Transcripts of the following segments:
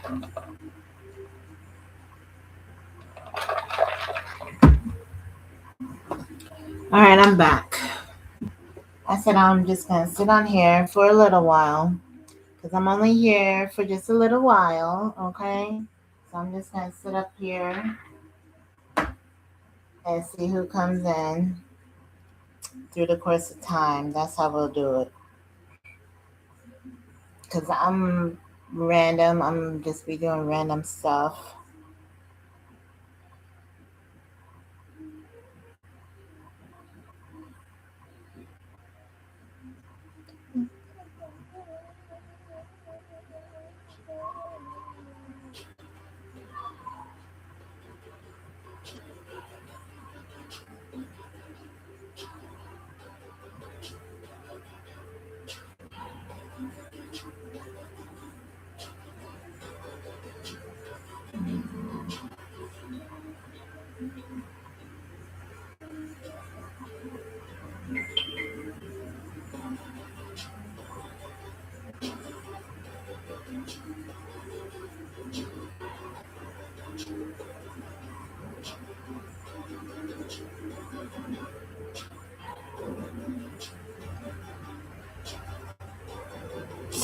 All right, I'm back. I said I'm just going to sit on here for a little while because I'm only here for just a little while, okay? So I'm just going to sit up here and see who comes in through the course of time. That's how we'll do it. Because I'm random. I'm just be doing random stuff.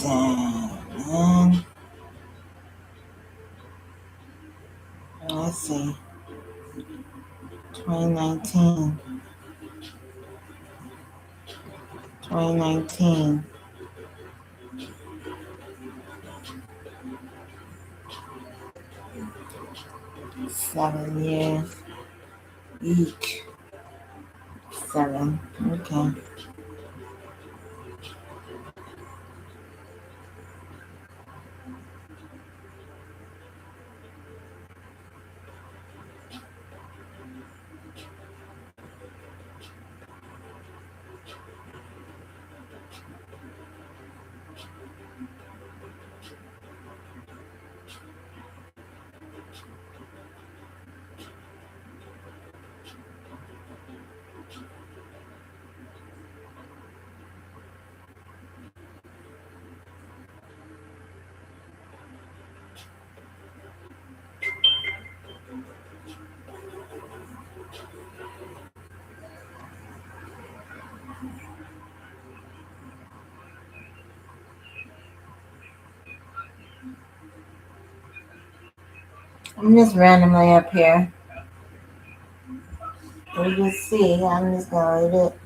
And let's see. 2019. 2019. 7 years. Eek. 7. Okay. I'm just randomly up here. We just see. I'm just gonna leave it.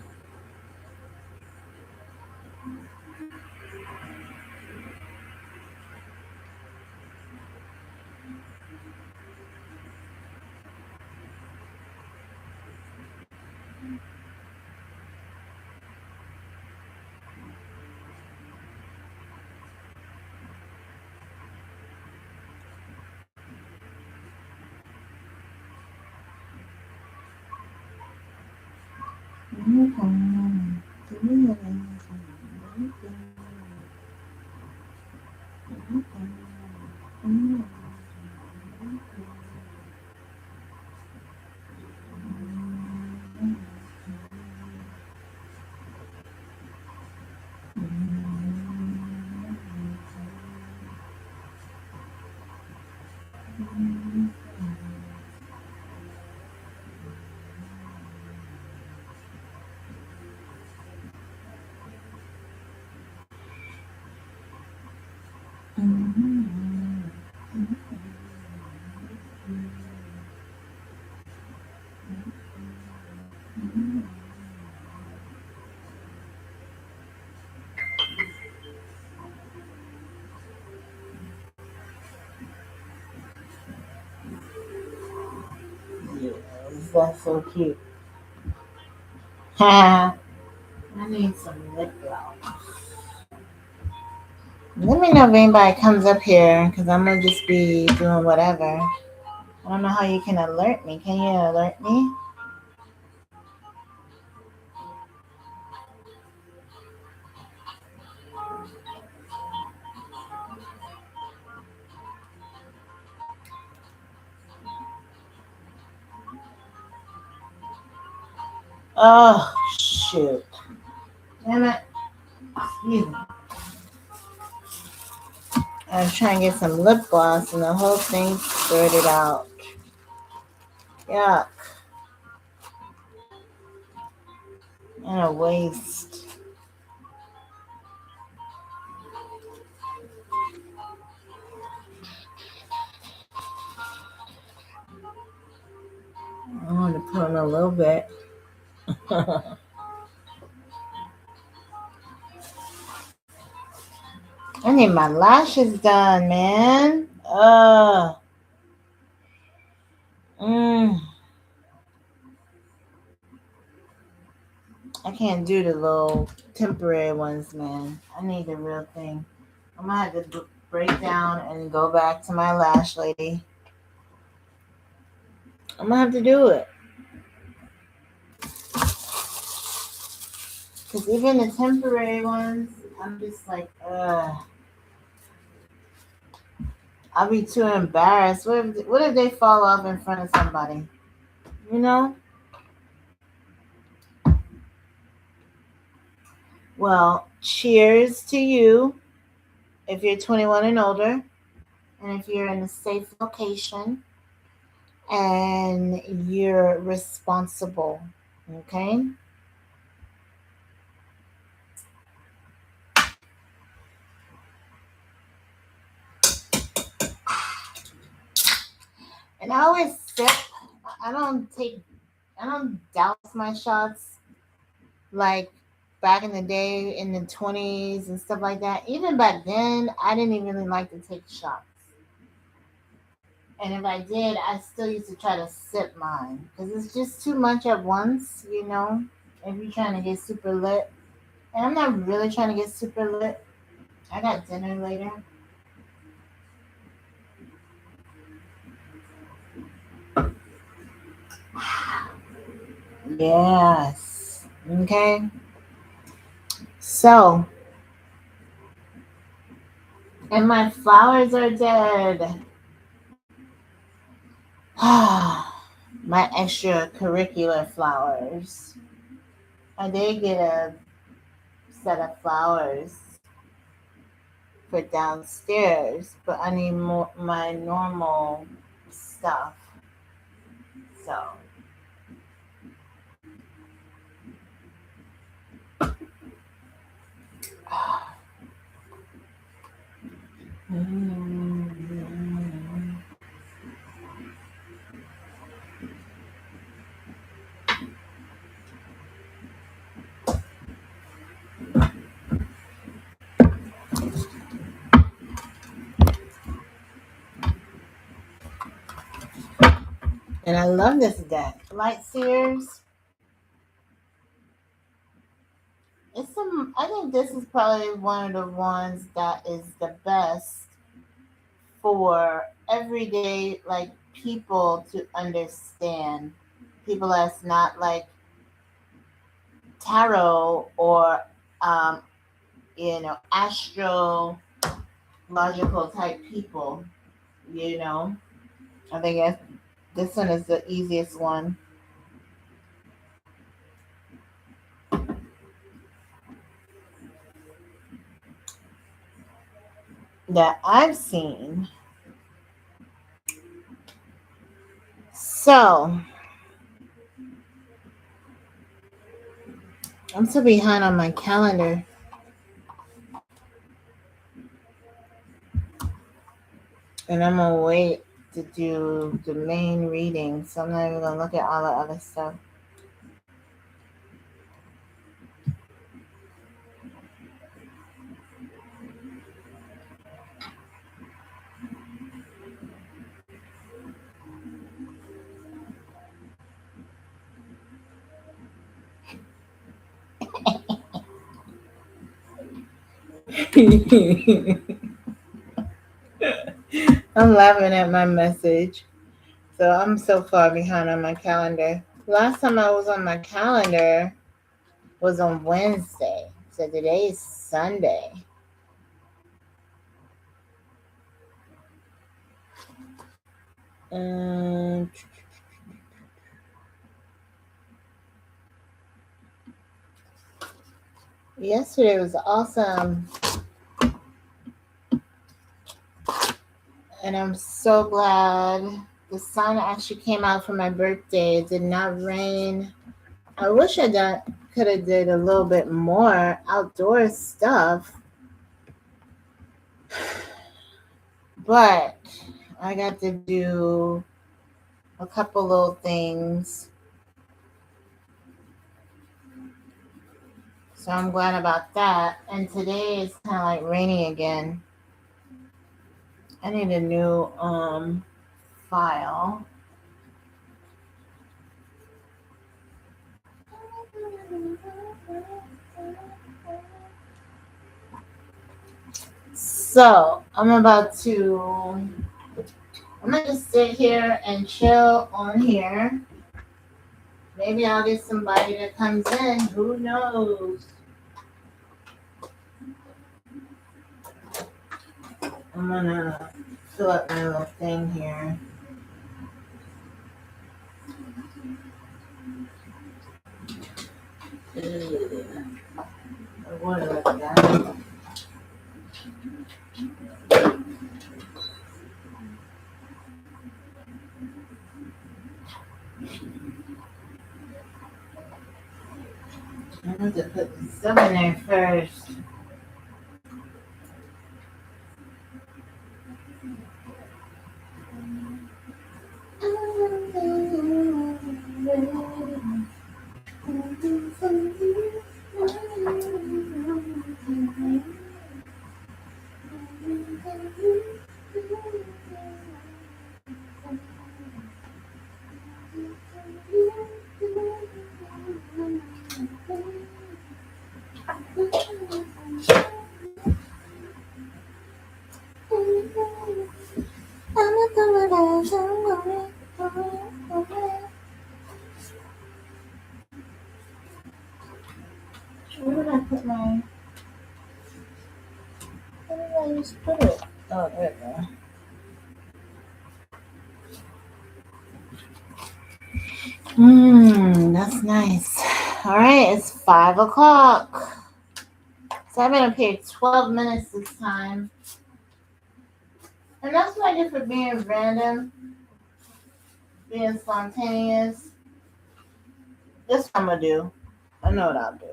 That's so cute. I need some lip gloss. Let me know if anybody comes up here because I'm gonna just be doing whatever. I don't know how you can alert me. Can you alert me? Oh, shoot. Damn it. Excuse me. I was trying to get some lip gloss and the whole thing spurted out. Yuck. And a waste. I want to put on a little bit. I need my lashes done, man. Mm, I can't do the little temporary ones, man. I need the real thing. I'm gonna have to break down and go back to my lash lady. I'm gonna have to do it. Because even the temporary ones, I'm just like, I'll be too embarrassed. What if they fall off in front of somebody? You know? Well, cheers to you if you're 21 and older, and if you're in a safe location and you're responsible. Okay? And I always sip. I don't take, I don't douse my shots like back in the day in the 20s and stuff like that. Even back then, I didn't even really like to take shots. And if I did, I still used to try to sip mine because it's just too much at once, you know, if you're trying to get super lit. And I'm not really trying to get super lit. I got dinner later. Yes. Okay. So, and my flowers are dead. My extracurricular flowers. I did get a set of flowers for downstairs, but I need more my normal stuff. So and I love this deck. Light Sears. It's some I think this is probably one of the ones that is the best for everyday like people to understand. People that's not like tarot or um, astrological type people. You know, I think this one is the easiest one that I've seen. So I'm so behind on my calendar. And I'm gonna wait to do the main reading. So I'm not even gonna look at all the other stuff. I'm laughing at my message. So I'm so far behind on my calendar. Last time I was on my calendar was on Wednesday. So today is Sunday. Um, Yesterday was awesome. And I'm so glad the sun actually came out for my birthday. It did not rain. I wish I could have did a little bit more outdoor stuff, but I got to do a couple little things. So I'm glad about that. And today it's kind of like rainy again. I need a new file. So I'm gonna just sit here and chill on here. Maybe I'll get somebody that comes in. Who knows? I'm gonna fill up my little thing here. What like that. I have to put the stuff in there first. Where did I put my... Where did I just put it? Oh, there we go. That's nice. All right, it's 5 o'clock. So I've been up here 12 minutes this time. And that's what I get for being random, being spontaneous. This what I'm gonna do. I know what I'll do.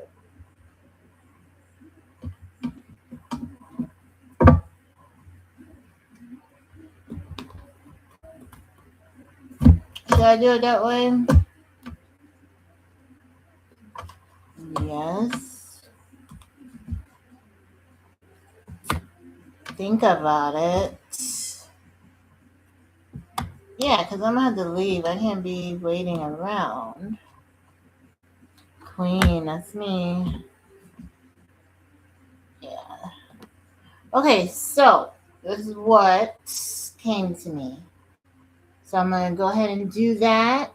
Should I do it that way? Yes. Think about it. Yeah, because I'm going to have to leave. I can't be waiting around. Queen, that's me. Yeah. Okay, so this is what came to me. So I'm going to go ahead and do that.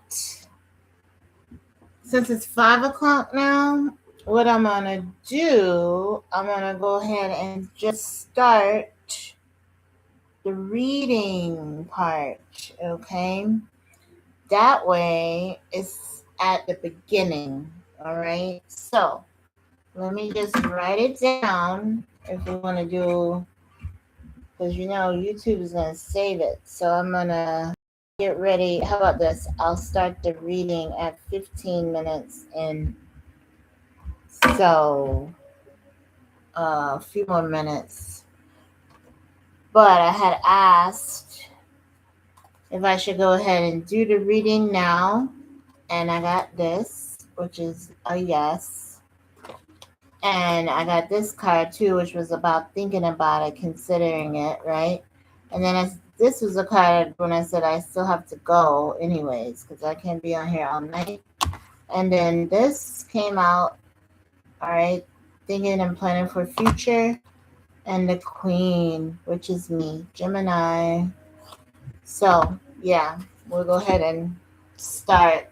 Since it's 5 o'clock now, what I'm going to do, I'm going to go ahead and just start the reading part, okay? That way it's at the beginning, all right? So let me just write it down if we want to do, because YouTube is going to save it. So I'm going to get ready. How about this? I'll start the reading at 15 minutes in. So a few more minutes. But I had asked if I should go ahead and do the reading now. And I got this, which is a yes. And I got this card too, which was about thinking about it, considering it, right? And then this was a card when I said I still have to go anyways, because I can't be on here all night. And then this came out, all right, thinking and planning for future. And the Queen, which is me, Gemini. So, yeah, we'll go ahead and start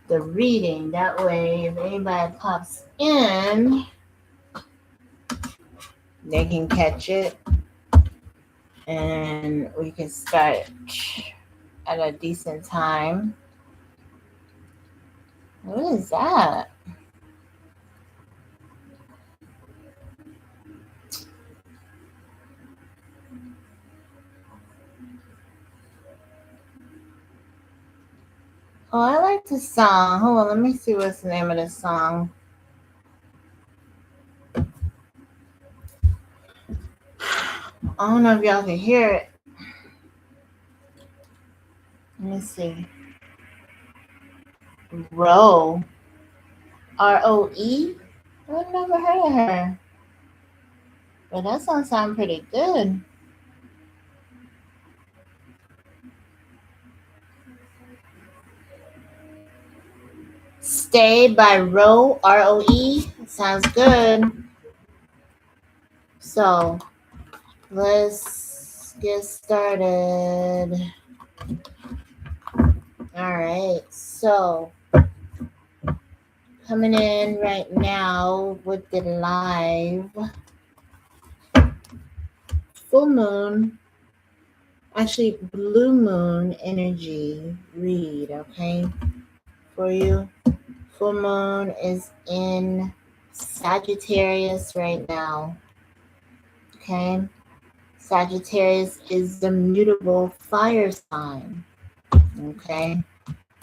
the reading. That way, if anybody pops in, they can catch it. And we can start at a decent time. What is that? Oh, I like the song. Hold on, let me see what's the name of the song. I don't know if y'all can hear it. Let me see. Roe. Roe? I've never heard of her. But that song sounds pretty good. Stay by Roe, Roe. Sounds good. So let's get started. All right. So coming in right now with the live full moon, actually blue moon energy read, okay, for you. Full moon is in Sagittarius right now, okay. Sagittarius is the mutable fire sign, okay.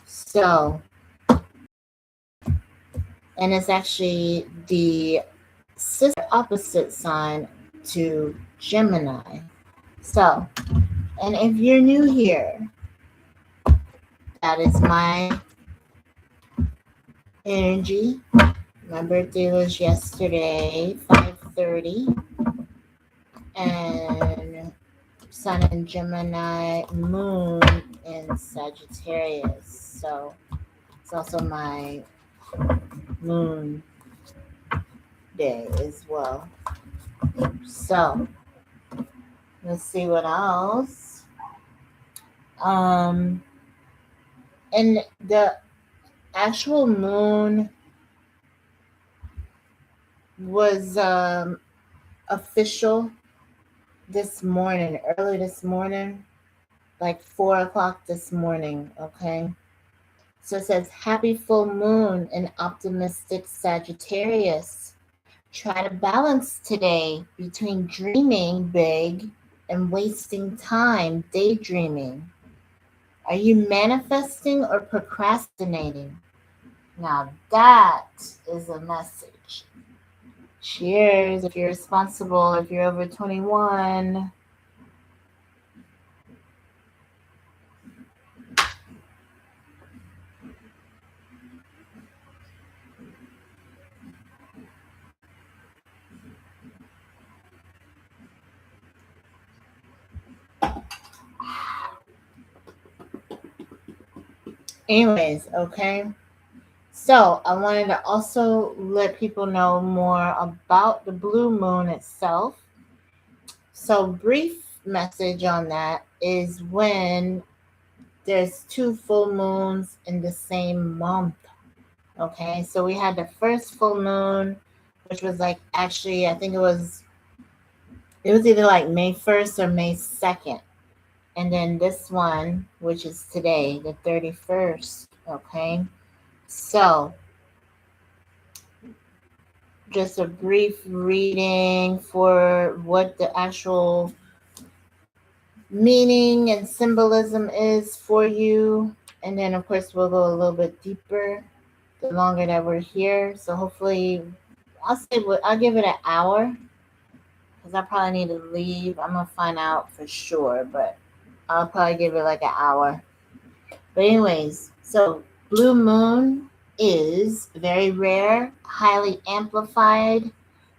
So, and it's actually the sister opposite sign to Gemini. So, and if you're new here, that is my energy. My birthday was yesterday, 5:30, and Sun in Gemini, Moon in Sagittarius. So it's also my moon day as well. So let's see what else. And the actual moon was official this morning, early this morning, like 4 o'clock this morning. Okay. So it says, happy full moon in optimistic Sagittarius. Try to balance today between dreaming big and wasting time daydreaming. Are you manifesting or procrastinating? Now that is a message. Cheers if you're responsible, if you're over 21. Anyways, okay. So I wanted to also let people know more about the blue moon itself. So brief message on that is when there's two full moons in the same month. Okay, so we had the first full moon, which was like actually I think it was either like May 1st or May 2nd. And then this one, which is today, the 31st. Okay. So just a brief reading for what the actual meaning and symbolism is for you. And then, of course, we'll go a little bit deeper the longer that we're here. So hopefully, I'll give it an hour because I probably need to leave. I'm going to find out for sure, but I'll probably give it like an hour. But anyways, so blue moon is very rare, highly amplified.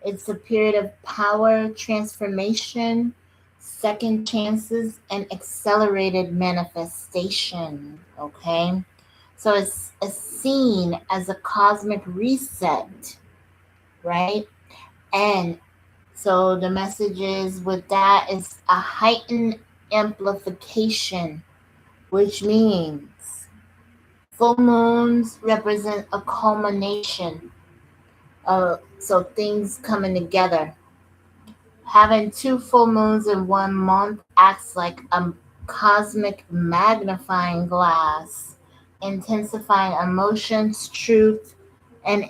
It's a period of power, transformation, second chances, and accelerated manifestation. Okay. So it's seen as a cosmic reset, right? And so the message is with that is a heightened amplification, which means full moons represent a culmination of so things coming together. Having two full moons in 1 month acts like a cosmic magnifying glass, intensifying emotions, truth, and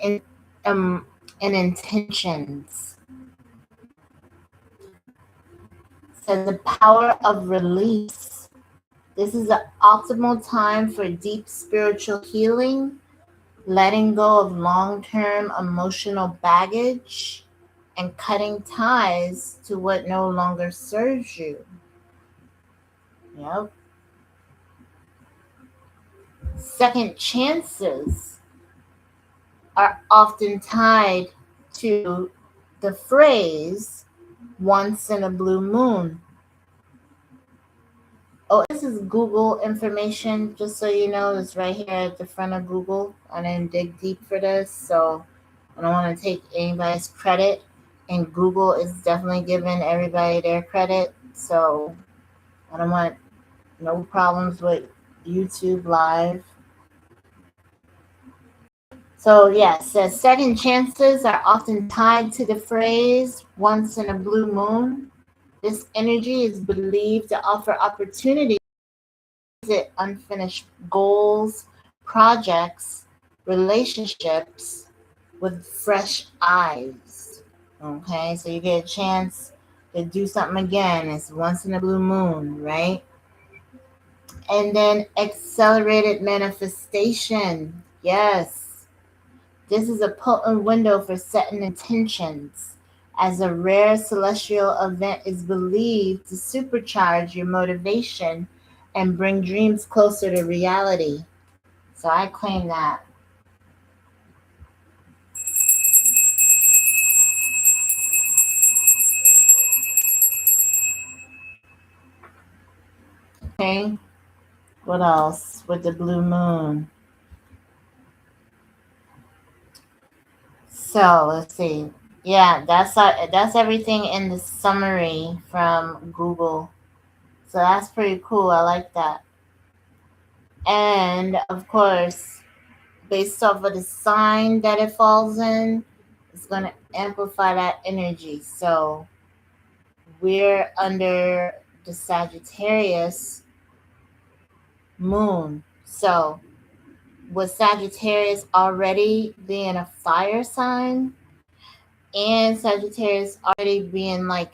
intentions. So the power of release This is an optimal time for deep spiritual healing, letting go of long-term emotional baggage, and cutting ties to what no longer serves you. Yep. Second chances are often tied to the phrase once in a blue moon. Oh, this is Google information, just so you know. It's right here at the front of Google. I didn't dig deep for this, so I don't want to take anybody's credit. And Google is definitely giving everybody their credit, so I don't want no problems with YouTube Live. So, yes, says second chances are often tied to the phrase once in a blue moon. This energy is believed to offer opportunities at unfinished goals, projects, relationships with fresh eyes. Okay, so you get a chance to do something again. It's once in a blue moon, right? And then accelerated manifestation. Yes, this is a potent window for setting intentions, as a rare celestial event is believed to supercharge your motivation and bring dreams closer to reality. So I claim that. Okay. What else with the blue moon? So let's see. Yeah, that's everything in the summary from Google. So that's pretty cool. I like that. And of course, based off of the sign that it falls in, it's going to amplify that energy. So we're under the Sagittarius moon. So with Sagittarius already being a fire sign, and Sagittarius already being like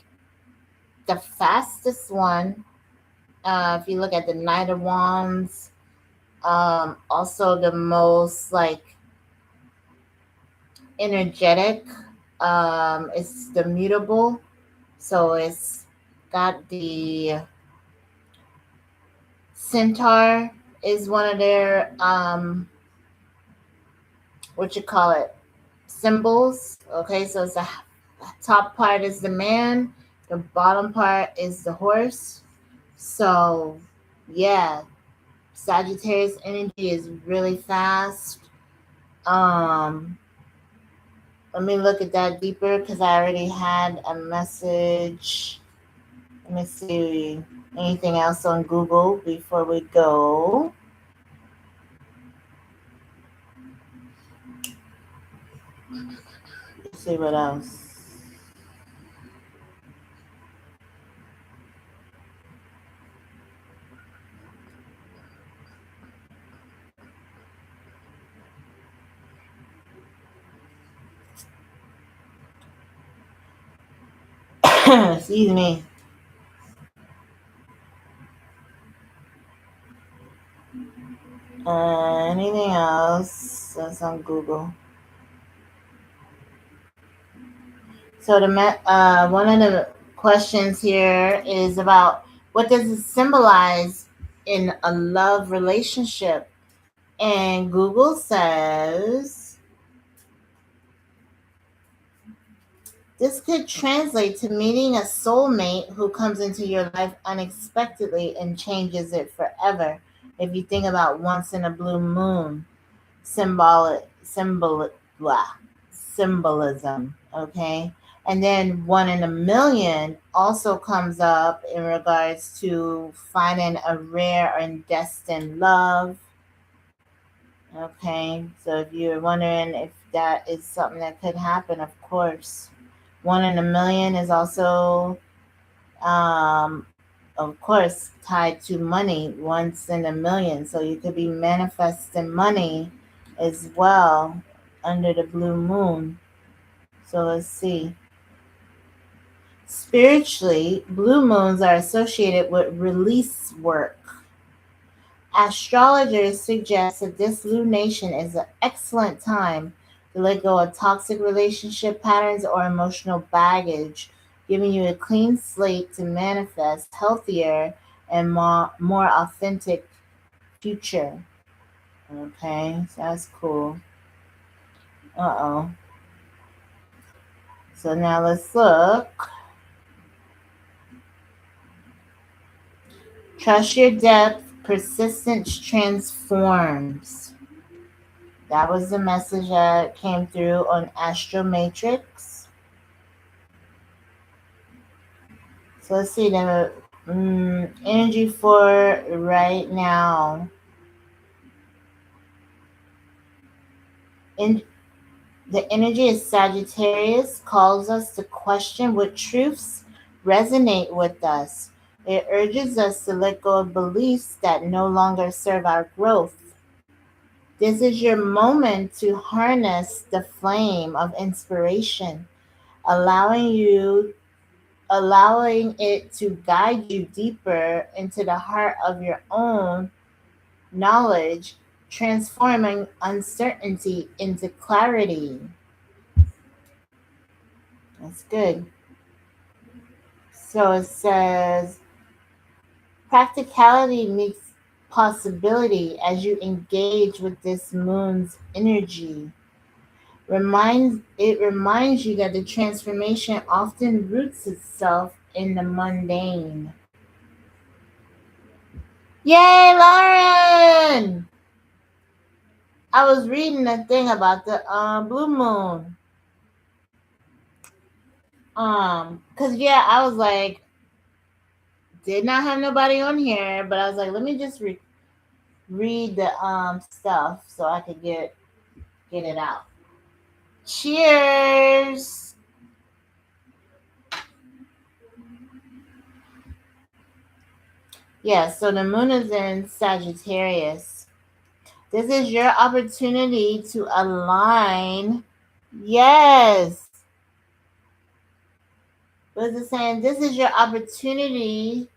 the fastest one, if you look at the Knight of Wands, also the most like energetic, it's the mutable, so it's got the centaur is one of their what you call it, symbols. Okay, so it's the top part is the man, the bottom part is the horse. So yeah, Sagittarius energy is really fast. Let me look at that deeper because I already had a message. Let me see anything else on Google before we go. Let's see what else. Excuse me. Anything else that's on Google? So the one of the questions here is about what does it symbolize in a love relationship? And Google says this could translate to meeting a soulmate who comes into your life unexpectedly and changes it forever. If you think about once in a blue moon, symbolism, okay? And then one in a million also comes up in regards to finding a rare and destined love. Okay, so if you're wondering if that is something that could happen, of course. One in a million is also, of course, tied to money, once in a million. So you could be manifesting money as well under the blue moon. So let's see. Spiritually, blue moons are associated with release work, Astrologers suggest that this lunation is an excellent time to let go of toxic relationship patterns or emotional baggage, giving you a clean slate to manifest healthier and more authentic future. Okay, so that's cool. Uh-oh. So now let's look. Trust your depth, persistence transforms. That was the message that came through on Astro Matrix. So let's see the energy for right now. In the energy of Sagittarius calls us to question what truths resonate with us. It urges us to let go of beliefs that no longer serve our growth. This is your moment to harness the flame of inspiration, allowing it to guide you deeper into the heart of your own knowledge, transforming uncertainty into clarity. That's good. So it says practicality meets possibility as you engage with this moon's energy. It reminds you that the transformation often roots itself in the mundane. Yay, Lauren! I was reading a thing about the blue moon. Cause yeah, I was like, did not have nobody on here, but I was like, let me just read the stuff so I could get it out. Cheers. Yeah, so the moon is in Sagittarius. This is your opportunity to align. Yes. What is it saying? This is your opportunity.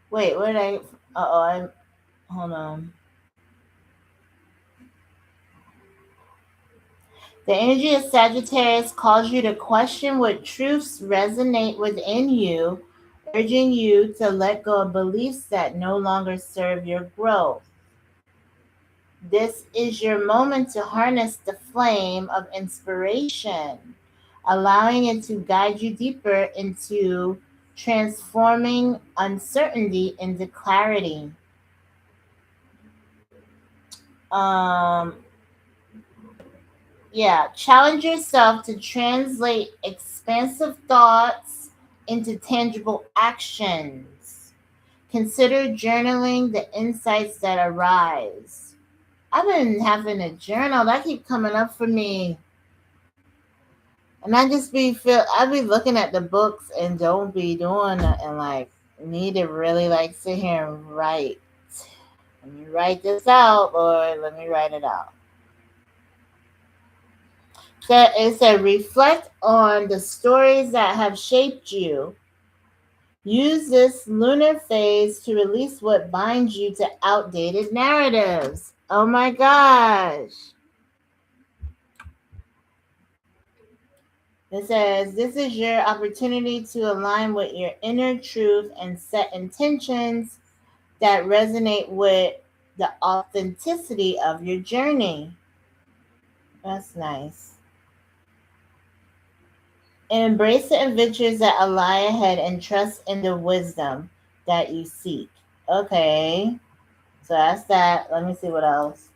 Wait, where did I? Hold on. The energy of Sagittarius calls you to question what truths resonate within you, urging you to let go of beliefs that no longer serve your growth. This is your moment to harness the flame of inspiration, allowing it to guide you deeper into transforming uncertainty into clarity. Challenge yourself to translate expansive thoughts into tangible actions. Consider journaling the insights that arise. I've been having a journal that keep coming up for me. And I be looking at the books and don't be doing nothing, like need to really like sit here and write. Let me write this out, Lord. Let me write it out. So it said, reflect on the stories that have shaped you. Use this lunar phase to release what binds you to outdated narratives. Oh my gosh. It says, this is your opportunity to align with your inner truth and set intentions that resonate with the authenticity of your journey. That's nice. Embrace the adventures that lie ahead and trust in the wisdom that you seek. Okay, so that's that. Let me see what else.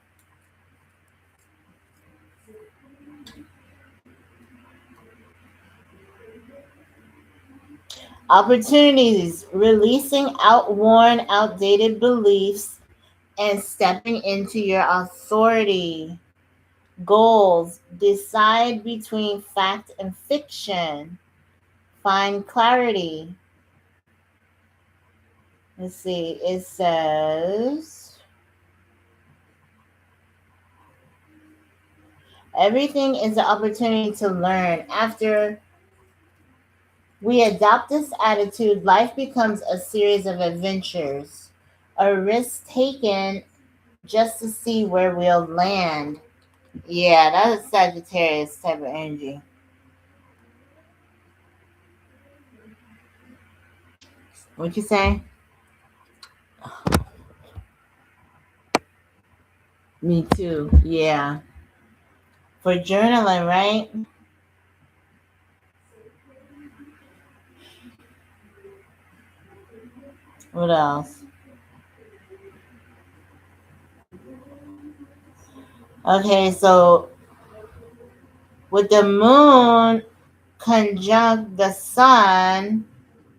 Opportunities, releasing outworn, outdated beliefs and stepping into your authority. Goals, decide between fact and fiction. Find clarity. Let's see, it says, everything is an opportunity to learn. After we adopt this attitude, life becomes a series of adventures. a risk taken just to see where we'll land. Yeah, that is Sagittarius type of energy. What you say? Me too. Yeah. For journaling, right? What else? Okay, so with the moon conjunct the sun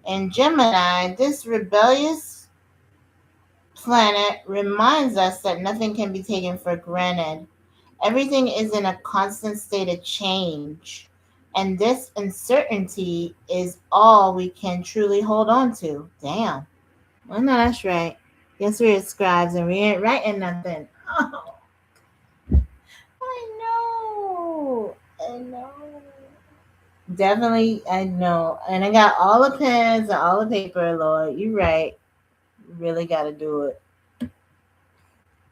in Gemini, this rebellious planet reminds us that nothing can be taken for granted. Everything is in a constant state of change. And this uncertainty is all we can truly hold on to. Damn. Well, no, that's right. Yes, we're scribes and we ain't writing nothing. Oh, I know. I know. Definitely, I know. And I got all the pens and all the paper, Lord. You're right. Really got to do it.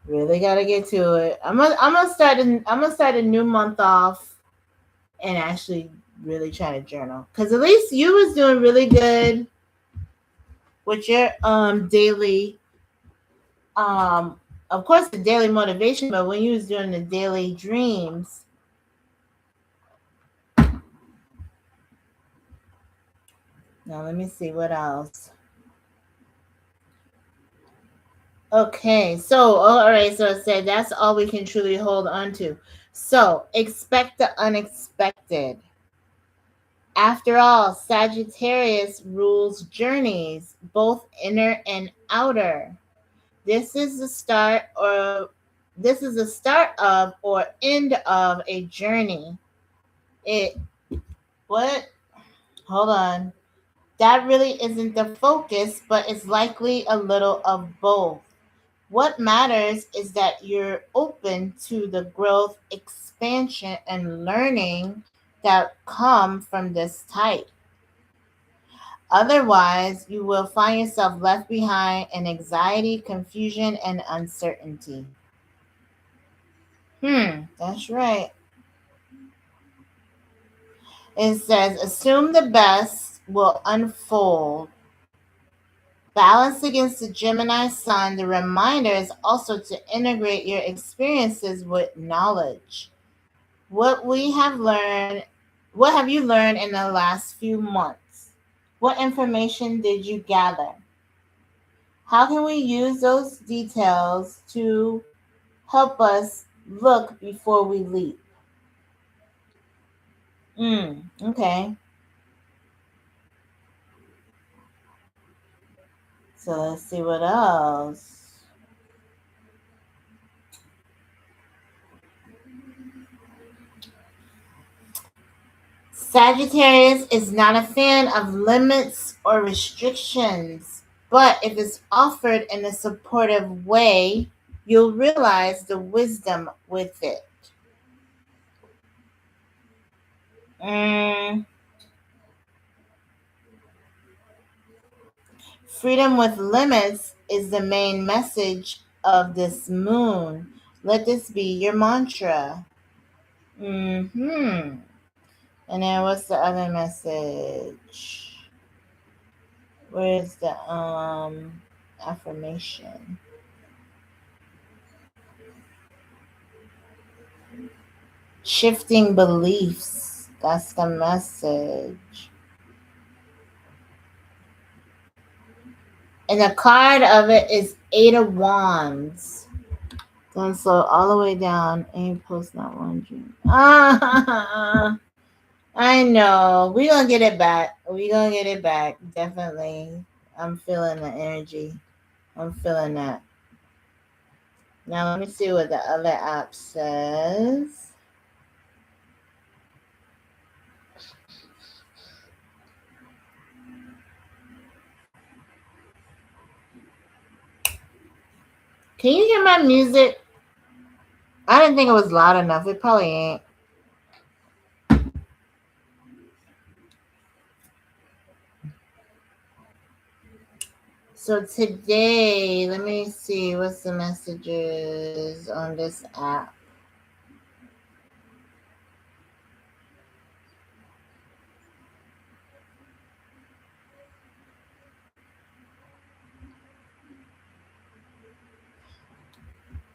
Really got to get to it. I'm gonna start a new month off and actually really try to journal. Because at least you was doing really good with your daily of course the daily motivation, but when you was doing the daily dreams. Now let me see what else. Okay, so all right, so it said that's all we can truly hold on to. So expect the unexpected. After all, Sagittarius rules journeys, both inner and outer. This is the start of or end of a journey. It what? Hold on. That really isn't the focus, but it's likely a little of both. What matters is that you're open to the growth, expansion, and learning that come from this type. Otherwise, you will find yourself left behind in anxiety, confusion, and uncertainty. That's right. It says, assume the best will unfold. Balance against the Gemini sun, the reminder is also to integrate your experiences with knowledge. What have you learned in the last few months? What information did you gather? How can we use those details to help us look before we leap? Okay. So let's see what else. Sagittarius is not a fan of limits or restrictions, but if it's offered in a supportive way, you'll realize the wisdom with it. Freedom with limits is the main message of this moon. Let this be your mantra. And then what's the other message? Where's the affirmation? Shifting beliefs. That's the message. And the card of it is Eight of Wands. Then slow all the way down. Ain't post not wondering. I know. We're gonna get it back. Definitely. I'm feeling the energy. I'm feeling that. Now let me see what the other app says. Can you hear my music? I didn't think it was loud enough. It probably ain't. So today, let me see what's the messages on this app.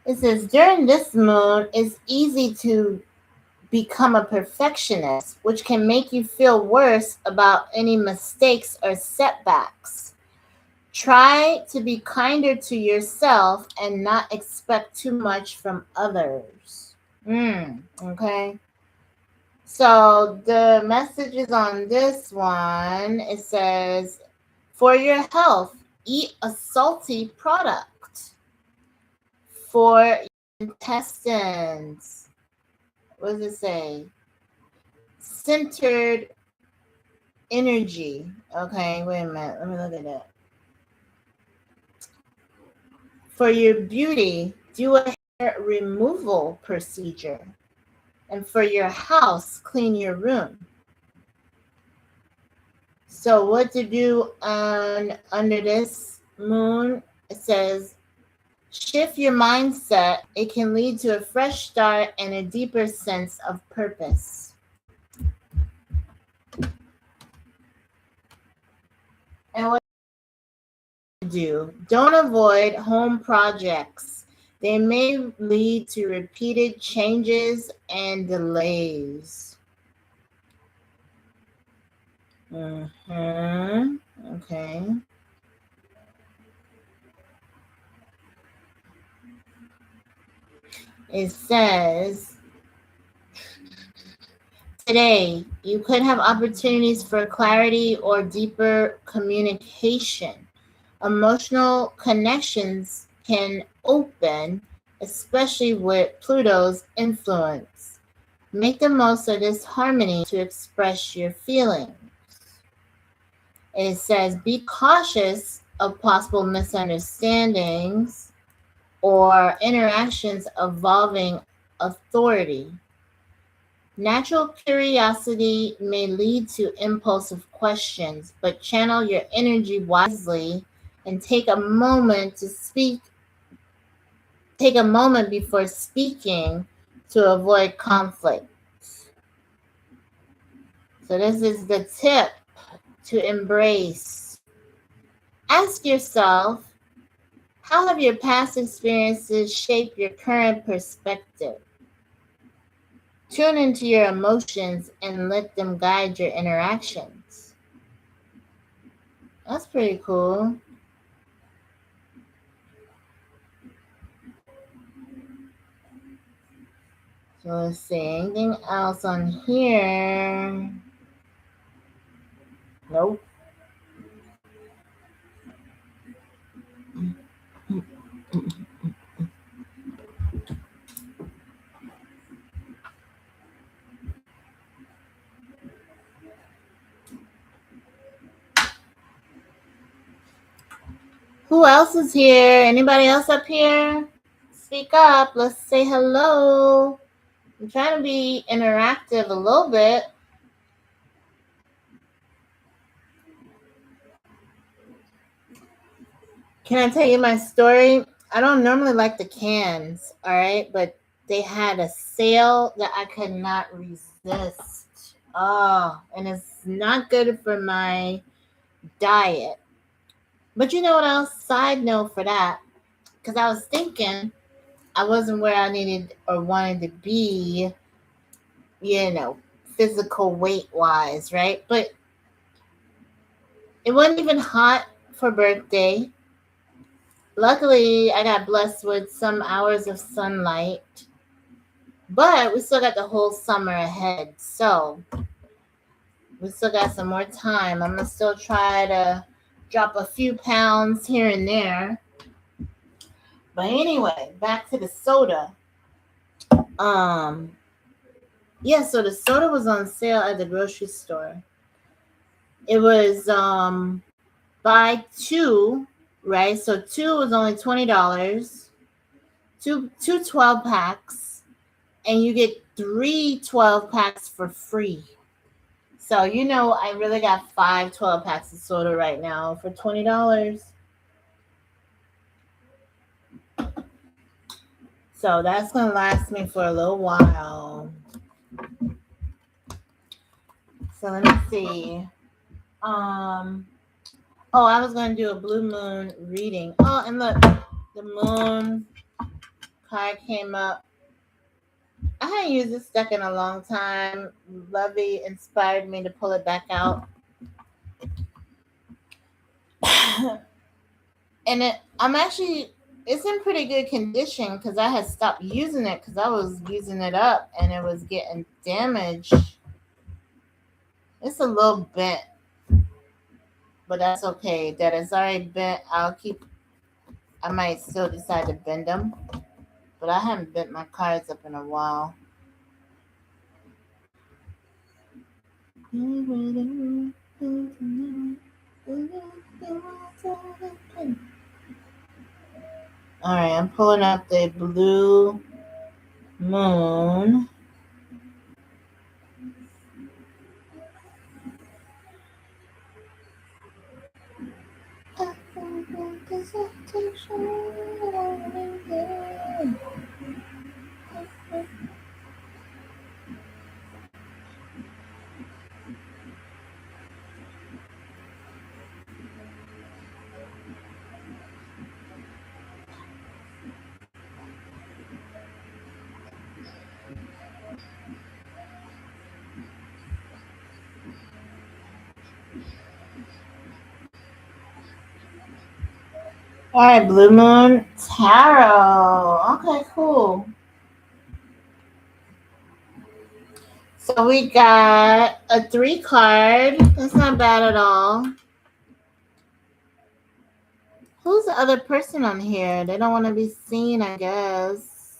It says during this moon, it's easy to become a perfectionist, which can make you feel worse about any mistakes or setbacks. Try to be kinder to yourself and not expect too much from others. Okay. So the messages on this one, it says, for your health, eat a salty product. For intestines, what does it say? Centered energy. Okay, wait a minute. Let me look at it. For your beauty, do a hair removal procedure. And for your house, clean your room. So what to do under this moon? It says, shift your mindset. It can lead to a fresh start and a deeper sense of purpose. And what to do? Don't avoid home projects. They may lead to repeated changes and delays. Okay. It says, today, you could have opportunities for clarity or deeper communication. Emotional connections can open, especially with Pluto's influence. Make the most of this harmony to express your feelings. It says, be cautious of possible misunderstandings or interactions involving authority. Natural curiosity may lead to impulsive questions, but channel your energy wisely and take a moment before speaking to avoid conflict. So this is the tip to embrace. Ask yourself, how have your past experiences shaped your current perspective? Tune into your emotions and let them guide your interactions. That's pretty cool. So let's see, anything else on here? Nope. Who else is here? Anybody else up here? Speak up. Let's say hello. I'm trying to be interactive a little bit. Can I tell you my story? I don't normally like the cans, all right? But they had a sale that I could not resist. Oh, and it's not good for my diet. But you know what else? Side note for that, because I was thinking I wasn't where I needed or wanted to be, physical weight wise, right? But it wasn't even hot for birthday. Luckily, I got blessed with some hours of sunlight, but we still got the whole summer ahead. So we still got some more time. I'm going to still try to drop a few pounds here and there. But anyway, back to the soda. So the soda was on sale at the grocery store. It was buy two, right? So two was only $20. Two 12 packs, and you get 3 12 packs for free. So I really got 5 12 packs of soda right now for $20. So that's going to last me for a little while. So let me see. Oh, I was going to do a blue moon reading. Oh, and look, the moon card came up. I hadn't used this deck in a long time. Lovey inspired me to pull it back out. And it's in pretty good condition because I had stopped using it because I was using it up and it was getting damaged. It's a little bent, but that's okay. That is already bent. I might still decide to bend them, but I haven't bent my cards up in a while. All right, I'm pulling up the blue moon. All right, Blue Moon Tarot. Okay, cool. So we got a 3 card. That's not bad at all. Who's the other person on here? They don't want to be seen, I guess.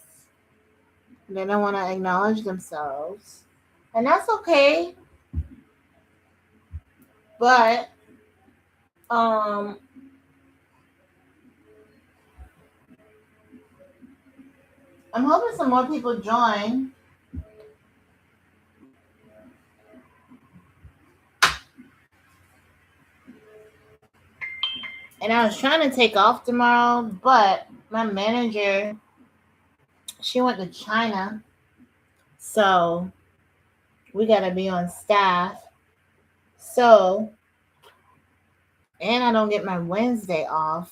They don't want to acknowledge themselves. And that's okay. But I'm hoping some more people join. And I was trying to take off tomorrow, but my manager, she went to China. So we got to be on staff. So, and I don't get my Wednesday off.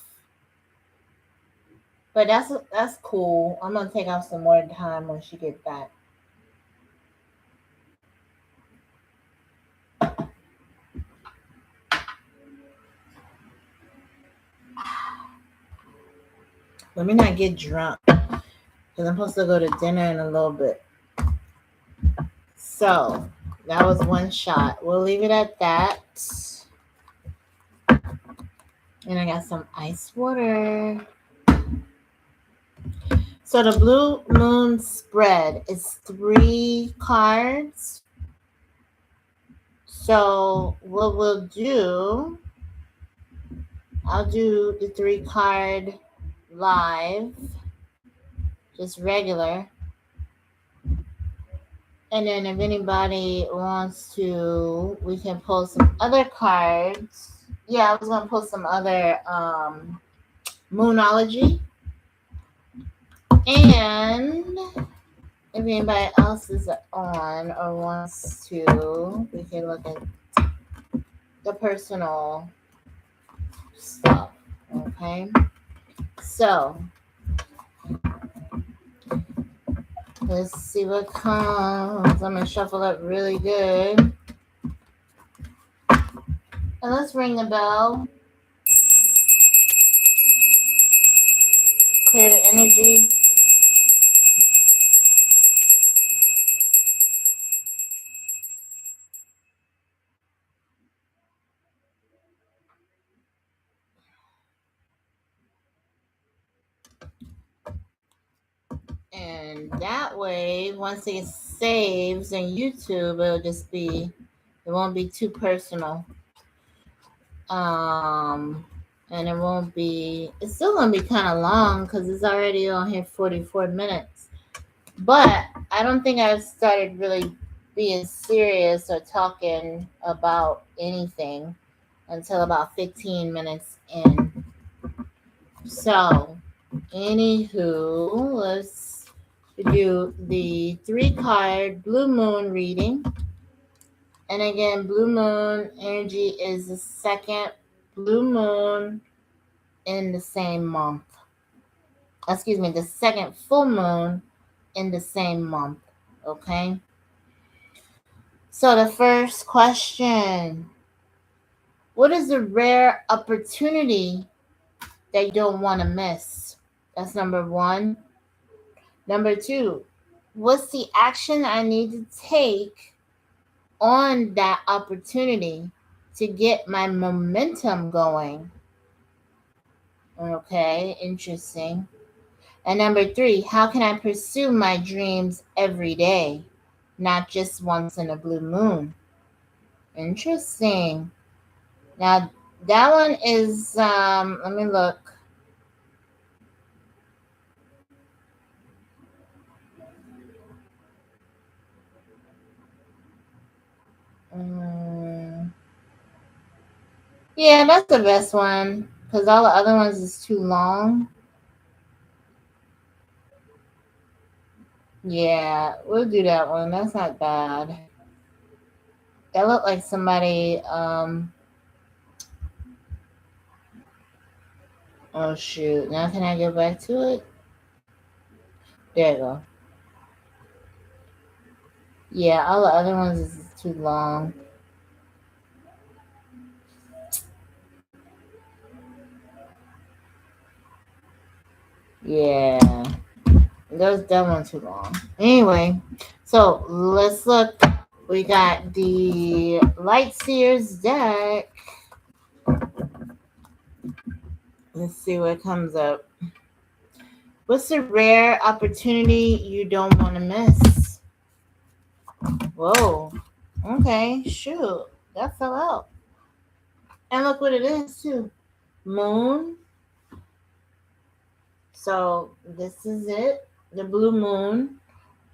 But that's cool. I'm going to take off some more time when she gets back. Let me not get drunk because I'm supposed to go to dinner in a little bit. So that was one shot. We'll leave it at that. And I got some ice water. So the Blue Moon spread is 3 cards. So what we'll do, I'll do the 3 card live, just regular. And then if anybody wants to, we can pull some other cards. Yeah, I was going to pull some other Moonology. And if anybody else is on or wants to, we can look at the personal stuff. Okay. So let's see what comes. I'm going to shuffle up really good. And let's ring the bell. Clear the energy. And that way, once it saves in YouTube, it won't be too personal. And it's still going to be kind of long because it's already on here 44 minutes. But I don't think I've started really being serious or talking about anything until about 15 minutes in. So, anywho, let's to do the 3-card blue moon reading. And again, blue moon energy is the second blue moon in the same month. Excuse me, the second full moon in the same month. Okay. So the first question: what is a rare opportunity that you don't want to miss? That's number one. Number two, what's the action I need to take on that opportunity to get my momentum going? Okay, interesting. And number three, how can I pursue my dreams every day, not just once in a blue moon? Interesting. Now, that one is, let me look. Um, yeah, that's the best one because all the other ones is too long. Yeah, we'll do that one. That's not bad. That looked like somebody, oh shoot. Now can I go back to it? There you go. Yeah, all the other ones is too long. Yeah, that one too long. Anyway, so let's look. We got the Light Seers deck. Let's see what comes up. What's a rare opportunity you don't want to miss? Whoa. Okay, shoot. That fell out. And look what it is, too. Moon. So this is it. The blue moon.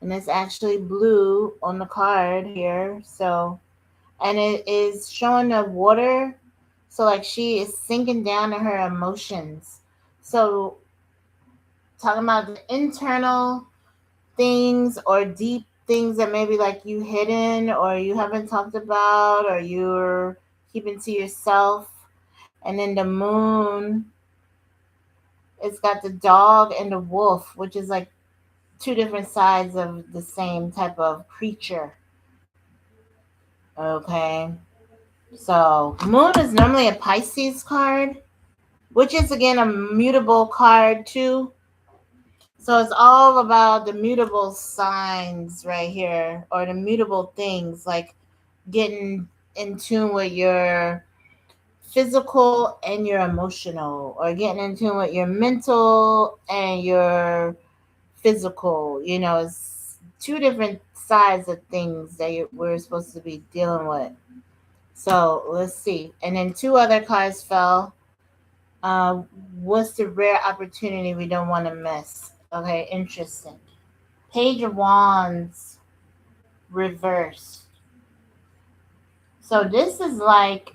And it's actually blue on the card here. So, and it is showing the water. So, like, she is sinking down to her emotions. So, talking about the internal things or deep things that maybe like you hidden or you haven't talked about or you're keeping to yourself. And then the moon, it's got the dog and the wolf, which is like two different sides of the same type of creature. Okay. So moon is normally a Pisces card, which is again a mutable card too. So it's all about the mutable signs right here, or the mutable things, like getting in tune with your physical and your emotional, or getting in tune with your mental and your physical. You know, it's two different sides of things that we're supposed to be dealing with. So let's see. And then two other cards fell. Uh, what's the rare opportunity we don't want to miss? Okay, interesting. Page of Wands reversed. So this is like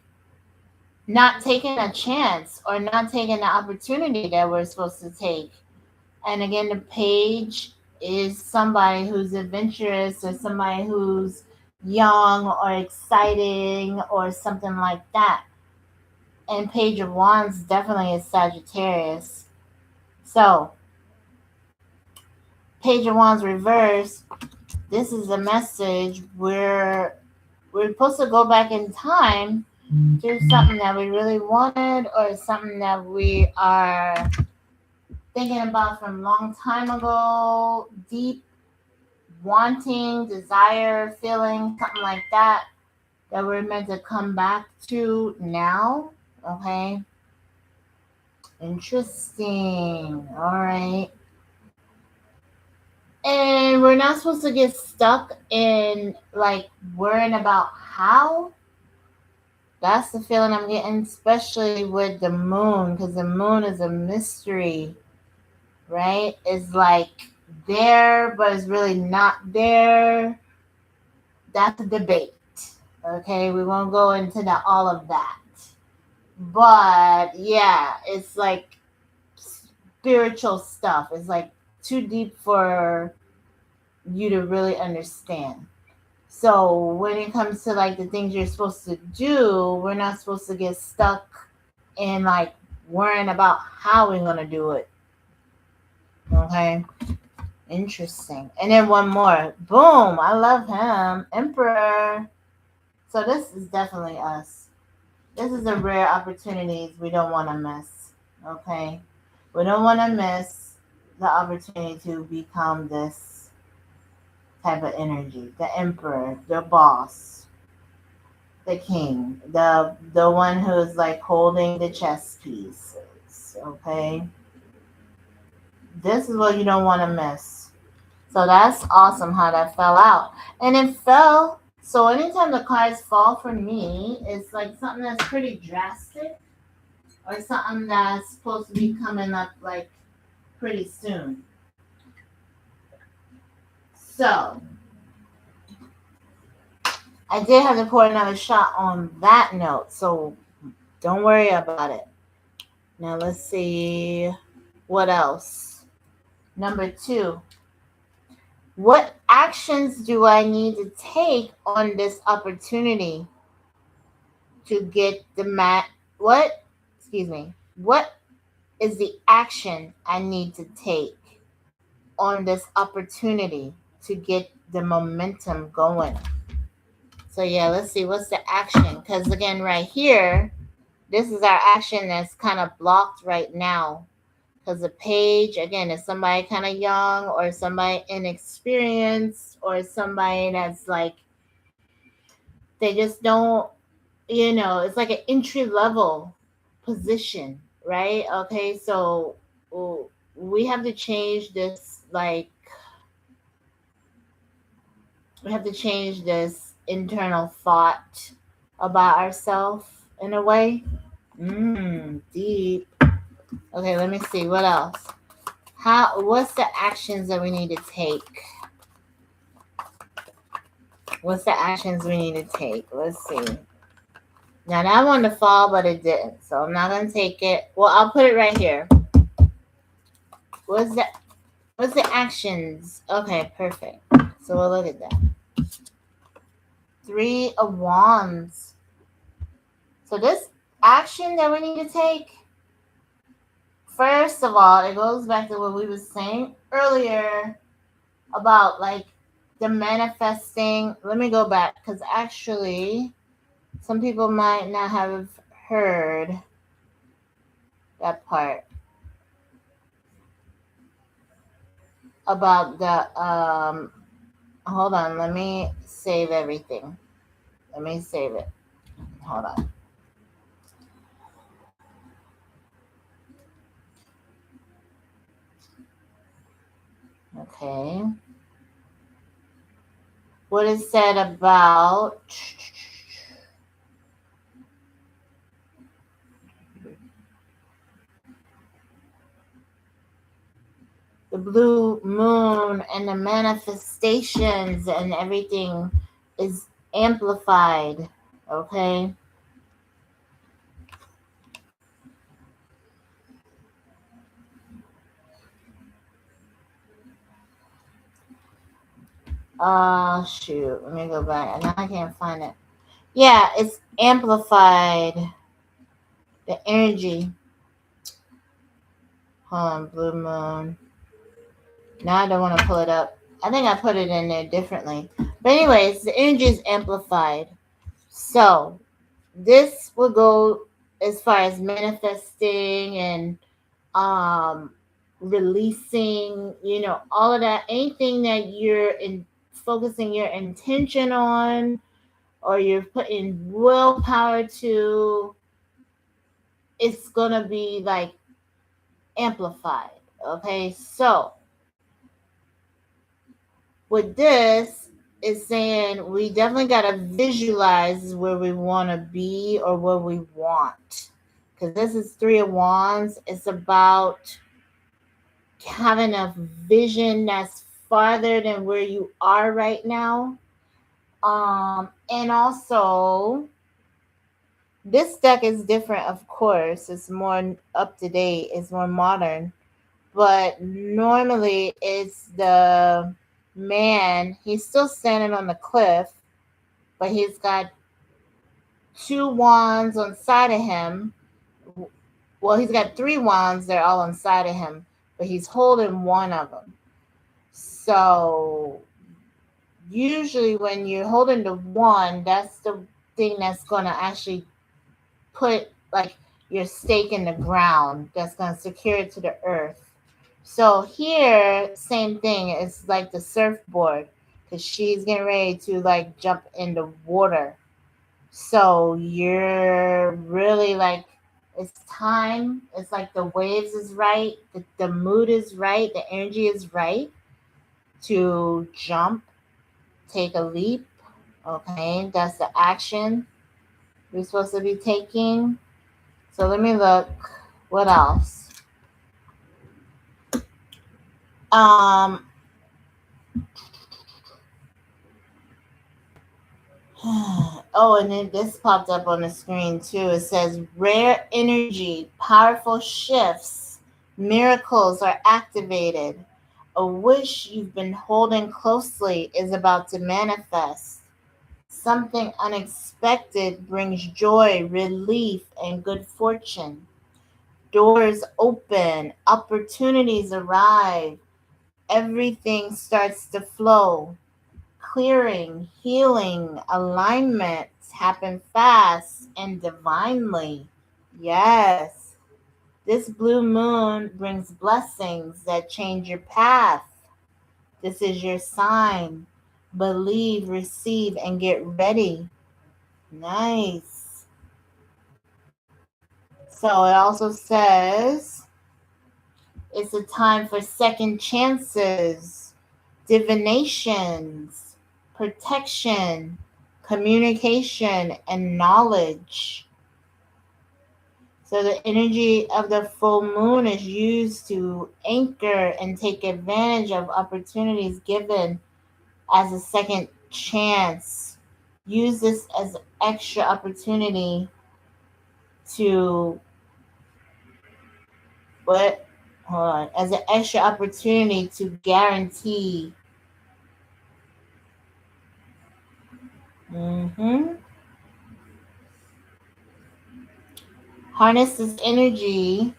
not taking a chance or not taking the opportunity that we're supposed to take. And again, the page is somebody who's adventurous or somebody who's young or exciting or something like that. And Page of Wands definitely is Sagittarius. So, Page of Wands reverse, this is a message where we're supposed to go back in time to something that we really wanted or something that we are thinking about from a long time ago, deep wanting, desire, feeling, something like that, that we're meant to come back to now. Okay. Interesting. All right. And we're not supposed to get stuck in like worrying about how. That's the feeling I'm getting, especially with the moon, because the moon is a mystery, right? It's like there, but it's really not there. That's a debate. Okay, we won't go into all of that. But yeah, it's like spiritual stuff. It's like too deep for you to really understand. So when it comes to like the things you're supposed to do, we're not supposed to get stuck in like worrying about how we're gonna do it. Okay. Interesting. And then one more. Boom. I love him. Emperor. So this is definitely us. This is a rare opportunities we don't want to miss. Okay. We don't want to miss the opportunity to become this type of energy. The emperor, the boss, the king, the one who's like holding the chess pieces. Okay. This is what you don't want to miss. So that's awesome how that fell out. And it fell. So anytime the cards fall for me, it's like something that's pretty drastic or something that's supposed to be coming up like pretty soon. So I did have to pour another shot on that note. So don't worry about it. Now let's see what else. Number 2. What actions do I need to take on this opportunity to get the what is the action I need to take on this opportunity to get the momentum going? So yeah, let's see what's the action, because again right here, this is our action that's kind of blocked right now, because the page again is somebody kind of young or somebody inexperienced or somebody that's like they just don't, it's like an entry level position, right? Okay, so we have to change this, like, we have to change this internal thought about ourselves in a way. Deep. Okay, let me see what else. What's the actions that we need to take? What's the actions we need to take? Let's see. Now that wanted to fall, but it didn't. So I'm not gonna take it. Well, I'll put it right here. What's the actions? Okay, perfect. So we'll look at that. 3 of Wands. So this action that we need to take, first of all, it goes back to what we were saying earlier about like the manifesting. Let me go back, because actually some people might not have heard that part about the hold on, let me save everything. Let me save it. Hold on. Okay. What is said about the blue moon and the manifestations and everything is amplified. Okay. Shoot. Let me go back. Now I can't find it. Yeah, it's amplified. The energy. Hold on, blue moon. Now I don't want to pull it up. I think I put it in there differently. But anyways, the energy is amplified. So this will go as far as manifesting and releasing, all of that. Anything that you're focusing your intention on or you're putting willpower to, it's gonna be like amplified. Okay, so with this is saying we definitely got to visualize where we want to be or where we want, because this is 3 of Wands. It's about having a vision that's farther than where you are right now. And also this deck is different, of course. It's more up to date, it's more modern, but normally it's the man, he's still standing on the cliff, but he's got 2 wands on side of him. Well, he's got 3 wands. They're all on side of him, but he's holding one of them. So usually when you're holding the wand, that's the thing that's going to actually put like your stake in the ground, that's going to secure it to the earth. So here, same thing. It's like the surfboard, because she's getting ready to like jump in the water. So you're really like, it's time. It's like the waves is right, the mood is right, the energy is right to jump, take a leap. Okay, that's the action we're supposed to be taking. So let me look. What else? Oh, and then this popped up on the screen too. It says rare energy, powerful shifts, miracles are activated. A wish you've been holding closely is about to manifest. Something unexpected brings joy, relief, and good fortune. Doors open, opportunities arrive, everything starts to flow. Clearing, healing, alignments happen fast and divinely. Yes, this blue moon brings blessings that change your path. This is your sign. Believe, receive, and get ready. Nice. So it also says it's a time for second chances, divinations, protection, communication, and knowledge. So the energy of the full moon is used to anchor and take advantage of opportunities given as a second chance. Use this as extra opportunity to what? Hold on. As an extra opportunity to guarantee. Harness this energy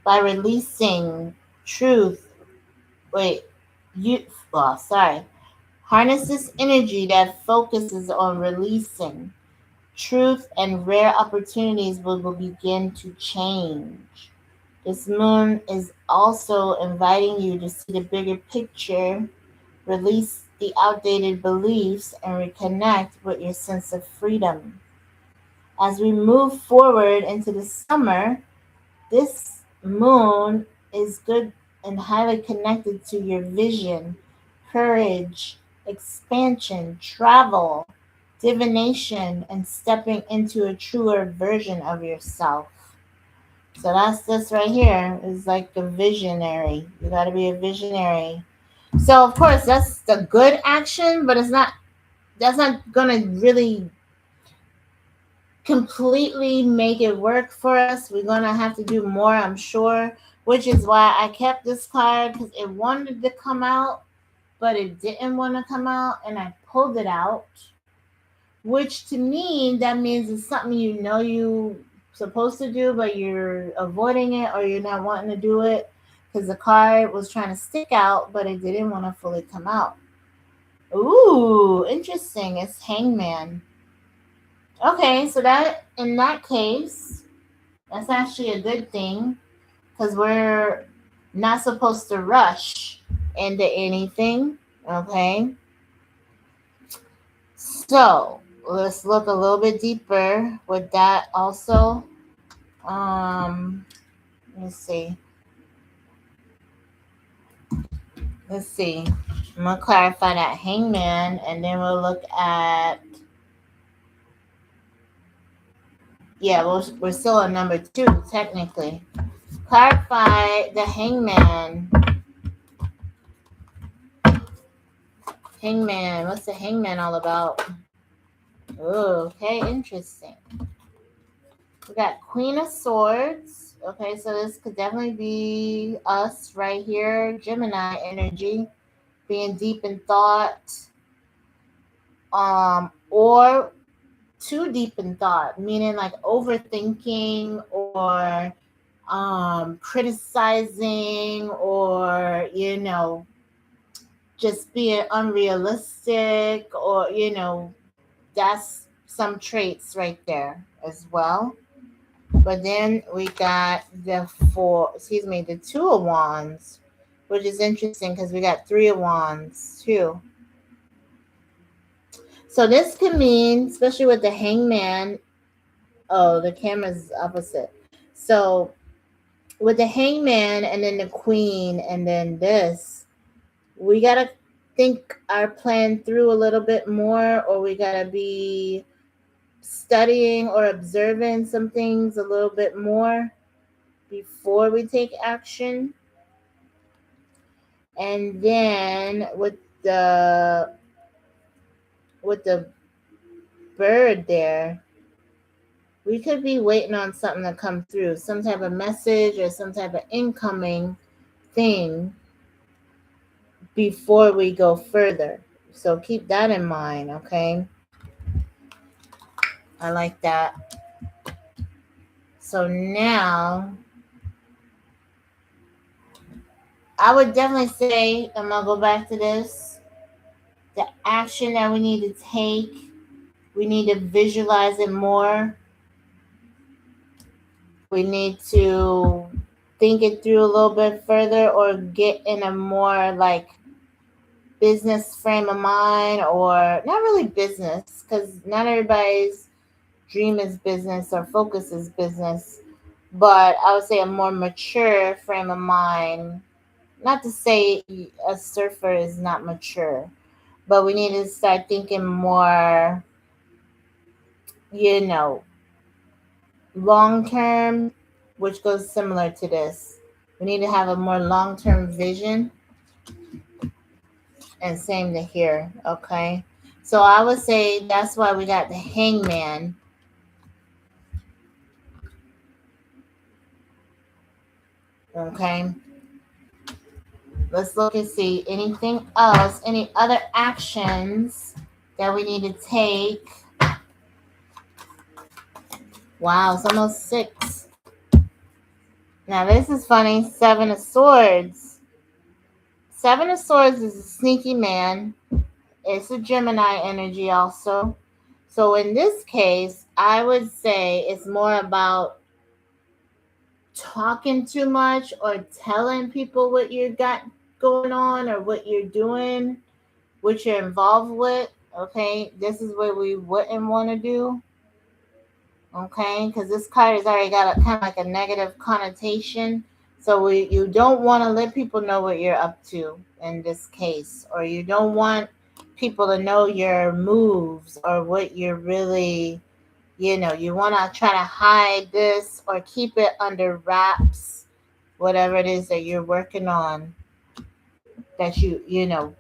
by releasing truth. Wait, sorry. Harness this energy that focuses on releasing truth, and rare opportunities will begin to change. This moon is also inviting you to see the bigger picture, release the outdated beliefs, and reconnect with your sense of freedom. As we move forward into the summer, this moon is good and highly connected to your vision, courage, expansion, travel, divination, and stepping into a truer version of yourself. So that's this right here is like the visionary. You got to be a visionary. So of course that's the good action, but that's not going to really completely make it work for us. We're going to have to do more, I'm sure, which is why I kept this card, because it wanted to come out, but it didn't want to come out, and I pulled it out, which to me, that means it's something you're supposed to do, but you're avoiding it or you're not wanting to do it because the card was trying to stick out, but it didn't want to fully come out. Ooh, interesting. It's Hangman. Okay, so that in that case, that's actually a good thing, because we're not supposed to rush into anything. Okay, so let's look a little bit deeper with that also. Let's see. I'm gonna clarify that Hangman, and then we'll look at. Yeah, we're still on number 2 technically. Clarify the Hangman. Hangman. What's the Hangman all about? Oh, okay, interesting. We got Queen of Swords. Okay, so this could definitely be us right here. Gemini energy. being deep in thought, or too deep in thought, meaning like overthinking or criticizing, or just being unrealistic, or that's some traits right there as well. But then we got the two of wands, which is interesting because we got three of wands too. So this could mean, especially with the hangman. Oh, the camera's opposite. So with the hangman and then the queen and then this, we gotta think our plan through a little bit more, or we gotta be studying or observing some things a little bit more before we take action. And then with the bird there, we could be waiting on something to come through, some type of message or some type of incoming thing before we go further. So keep that in mind, okay? I like that. So now I would definitely say, I'm going to go back to this, the action that we need to take, we need to visualize it more. We need to think it through a little bit further, or get in a more like business frame of mind, or not really business, because not everybody's dream is business or focus is business, but I would say a more mature frame of mind. Not to say a surfer is not mature, but we need to start thinking more, long term, which goes similar to this. We need to have a more long term vision, and same to here, okay? So I would say that's why we got the hangman. Okay. Let's look and see anything else, any other actions that we need to take. Wow, it's almost 6. Now this is funny. 7 of Swords. 7 of Swords is a sneaky man. It's a Gemini energy also. So in this case, I would say it's more about talking too much or telling people what you got going on or what you're doing, what you're involved with. Okay, this is what we wouldn't want to do. Okay, because this card has already got a kind of like a negative connotation. So you don't want to let people know what you're up to in this case, or you don't want people to know your moves or what you're really, you want to try to hide this or keep it under wraps, whatever it is that you're working on, that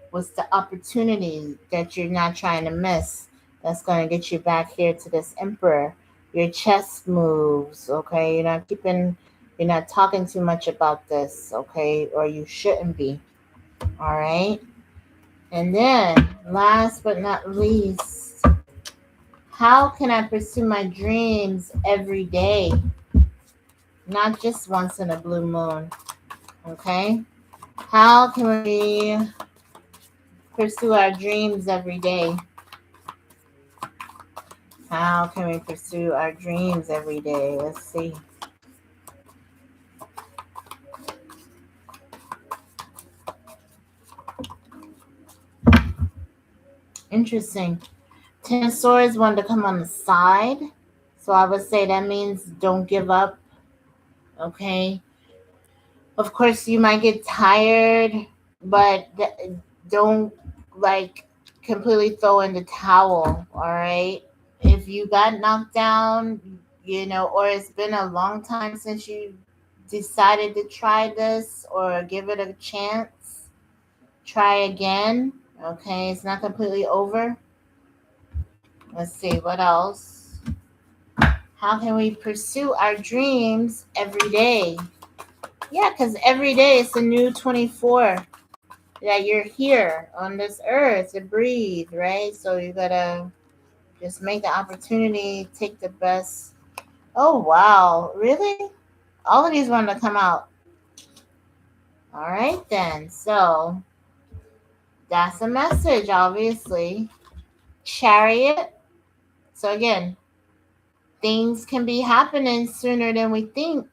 what's the opportunity that you're not trying to miss, that's going to get you back here to this Emperor. Your chess moves, okay? You're not talking too much about this, okay? Or you shouldn't be, all right? And then, last but not least, how can I pursue my dreams every day? Not just once in a blue moon, okay? How can we pursue our dreams every day? How can we pursue our dreams every day? Let's see. Interesting. 10 of Swords wanted to come on the side. So I would say that means don't give up. Okay. Of course, you might get tired, but don't completely throw in the towel. All right. If you got knocked down, or it's been a long time since you decided to try this or give it a chance, try again. Okay. It's not completely over. Let's see what else. How can we pursue our dreams every day? Yeah, because every day it's a new 24. that you're here on this earth to breathe, right? So you gotta just make the opportunity, take the best. Oh wow, really? All of these want to come out. All right then. So that's a message, obviously. Chariot. So again, things can be happening sooner than we think,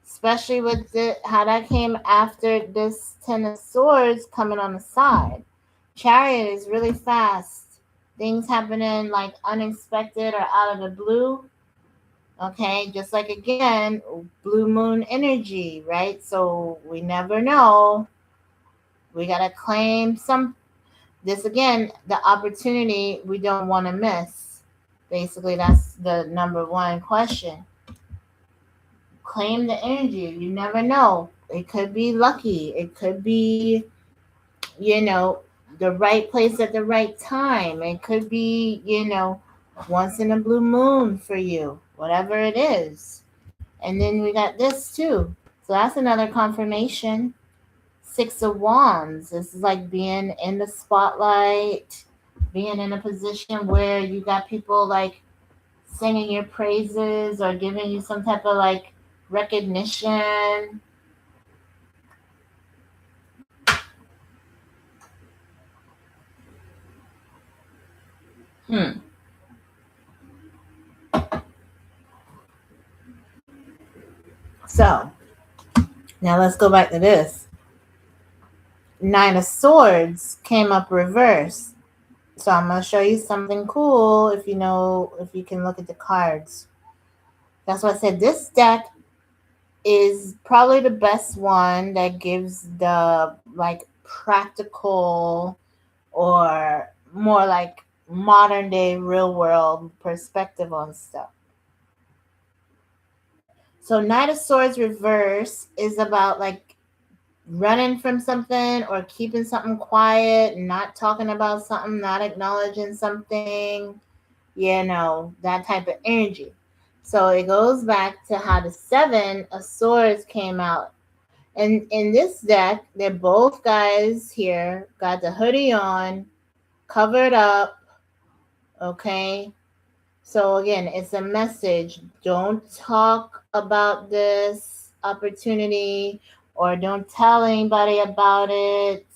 especially with how that came after this Ten of Swords coming on the side. Chariot is really fast. Things happening like unexpected or out of the blue. Okay, just like again, blue moon energy, right? So we never know. We got to claim this again, the opportunity we don't want to miss. Basically, that's the number one question. Claim the energy. You never know. It could be lucky. It could be, you know, the right place at the right time. It could be, once in a blue moon for you, whatever it is. And then we got this too. So that's another confirmation. Six of Wands. This is like being in the spotlight, being in a position where you got people like singing your praises or giving you some type of like recognition. Hmm. So now let's go back to this. Nine of Swords came up reverse. So I'm gonna show you something cool if you can look at the cards. That's why I said this deck is probably the best one that gives the like practical or more like modern day real world perspective on stuff. So Knight of Swords reverse is about like running from something or keeping something quiet, not talking about something, not acknowledging something, that type of energy. So it goes back to how the Seven of Swords came out. And in this deck, they're both guys here, got the hoodie on, covered up, okay? So again, it's a message. Don't talk about this opportunity or don't tell anybody about it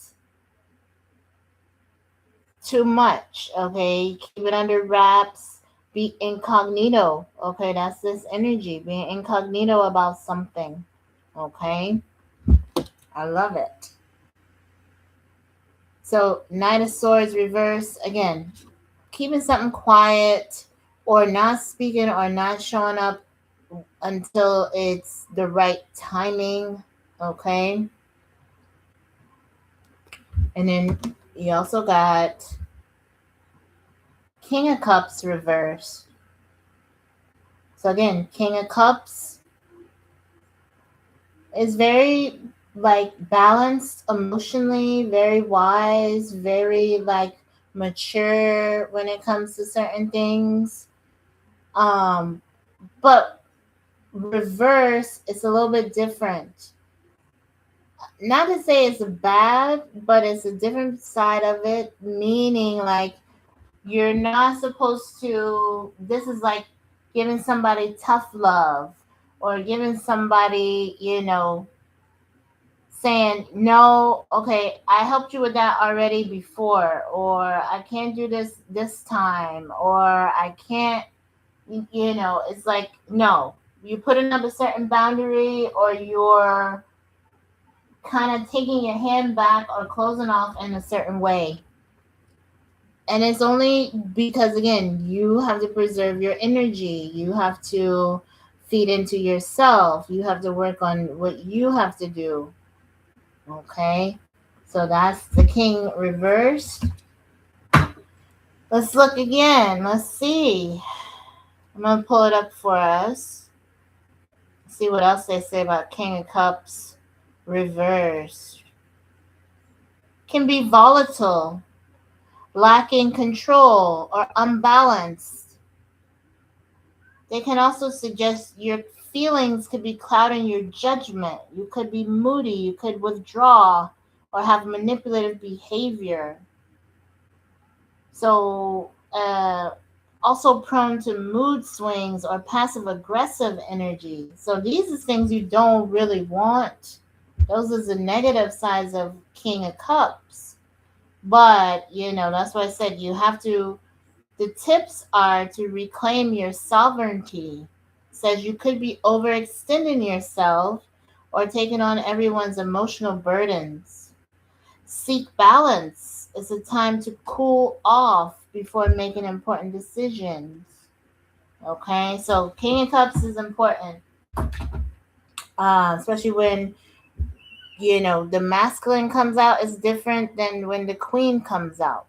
too much, okay? Keep it under wraps. Be incognito, okay? That's this energy, being incognito about something, okay? I love it. So, Knight of Swords reverse, again, keeping something quiet or not speaking or not showing up until it's the right timing, okay? And then you also got King of Cups reverse. So again, King of Cups is very like balanced emotionally, very wise, very like mature when it comes to certain things. But reverse is a little bit different. Not to say it's bad, but it's a different side of it, meaning like you're not supposed to, this is like giving somebody tough love or giving somebody, saying, no, okay, I helped you with that already before, or I can't do this time, or I can't, it's like, no, you putting up a certain boundary or you're kind of taking your hand back or closing off in a certain way. And it's only because, again, you have to preserve your energy. You have to feed into yourself. You have to work on what you have to do. Okay? So that's the King reversed. Let's look again. Let's see. I'm going to pull it up for us. See what else they say about King of Cups reversed. Can be volatile, lacking control, or unbalanced. They can also suggest your feelings could be clouding your judgment. You could be moody. You could withdraw or have manipulative behavior. So, also prone to mood swings or passive aggressive energy. So these are things you don't really want. Those are the negative sides of King of Cups. But, that's why I said you have to, the tips are to reclaim your sovereignty. It says you could be overextending yourself or taking on everyone's emotional burdens. Seek balance. It's a time to cool off before making important decisions. Okay, so King of Cups is important, especially when the masculine comes out is different than when the queen comes out.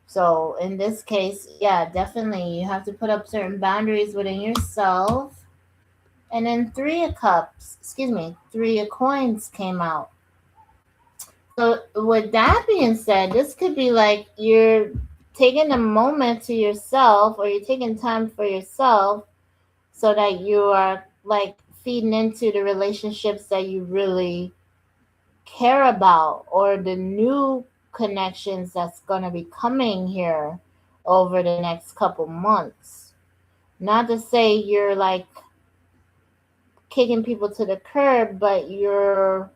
So in this case, yeah, definitely you have to put up certain boundaries within yourself. And then Three of Coins came out. So with that being said, this could be like you're taking a moment to yourself, or you're taking time for yourself, so that you are like feeding into the relationships that you really care about, or the new connections that's going to be coming here over the next couple months. Not to say you're like kicking people to the curb, but you're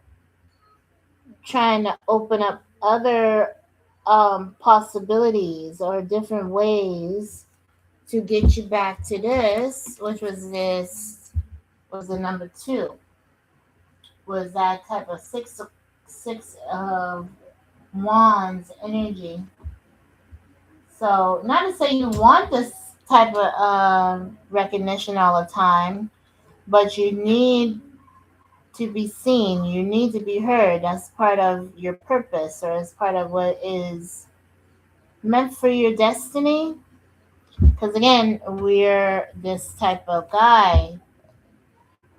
trying to open up other possibilities or different ways to get you back to this, which was the number 2, was that type of six of wands energy. So not to say you want this type of recognition all the time, but you need to be seen, you need to be heard. That's part of your purpose, or as part of what is meant for your destiny. Because again, we're this type of guy,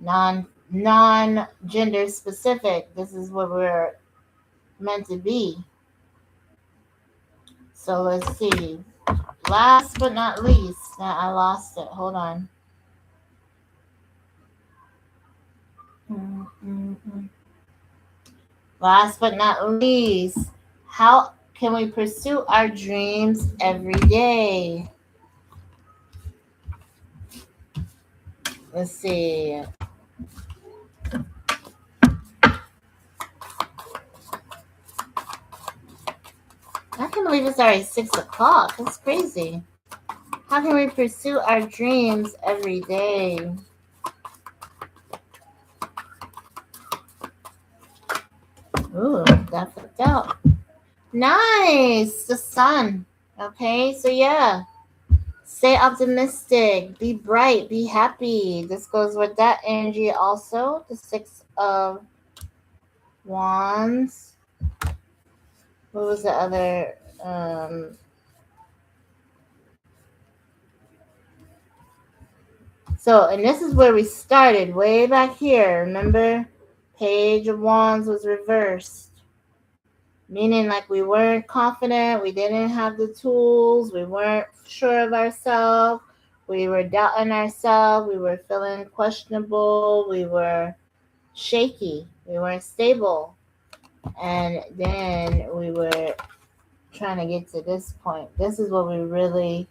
non gender specific. This is what we're meant to be. So let's see. Last but not least, now I lost it. Hold on. Last but not least, how can we pursue our dreams every day? Let's see. I can't believe it's already 6 o'clock. That's crazy. How can we pursue our dreams every day? Ooh, that flipped out. Nice. The sun. Okay, so yeah. Stay optimistic. Be bright. Be happy. This goes with that energy also. The 6 of Wands. What was the other? So, and this is where we started, way back here. Remember? Page of Wands was reversed. Meaning like we weren't confident, we didn't have the tools, we weren't sure of ourselves, we were doubting ourselves, we were feeling questionable, we were shaky, we weren't stable. And then we were trying to get to this point. This is what we really,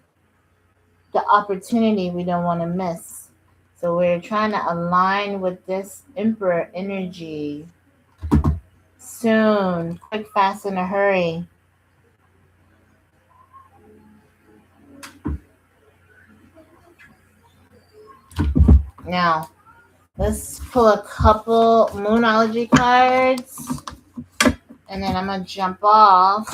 the opportunity we don't want to miss. So we're trying to align with this Emperor energy soon, quick, fast, in a hurry. Now, let's pull a couple Moonology cards, and then I'm going to jump off.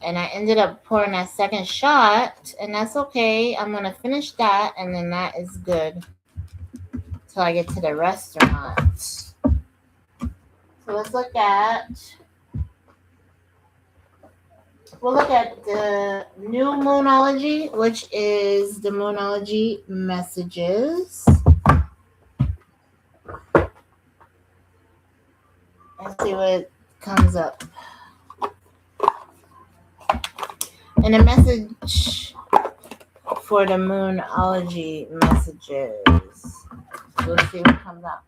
And I ended up pouring that second shot, and that's okay. I'm going to finish that, and then that is good till I get to the restaurant. So let's look at... We'll look at the new Moonology, which is the Moonology messages. Let's see what comes up. And the message for the moonology messages. We'll see what comes out.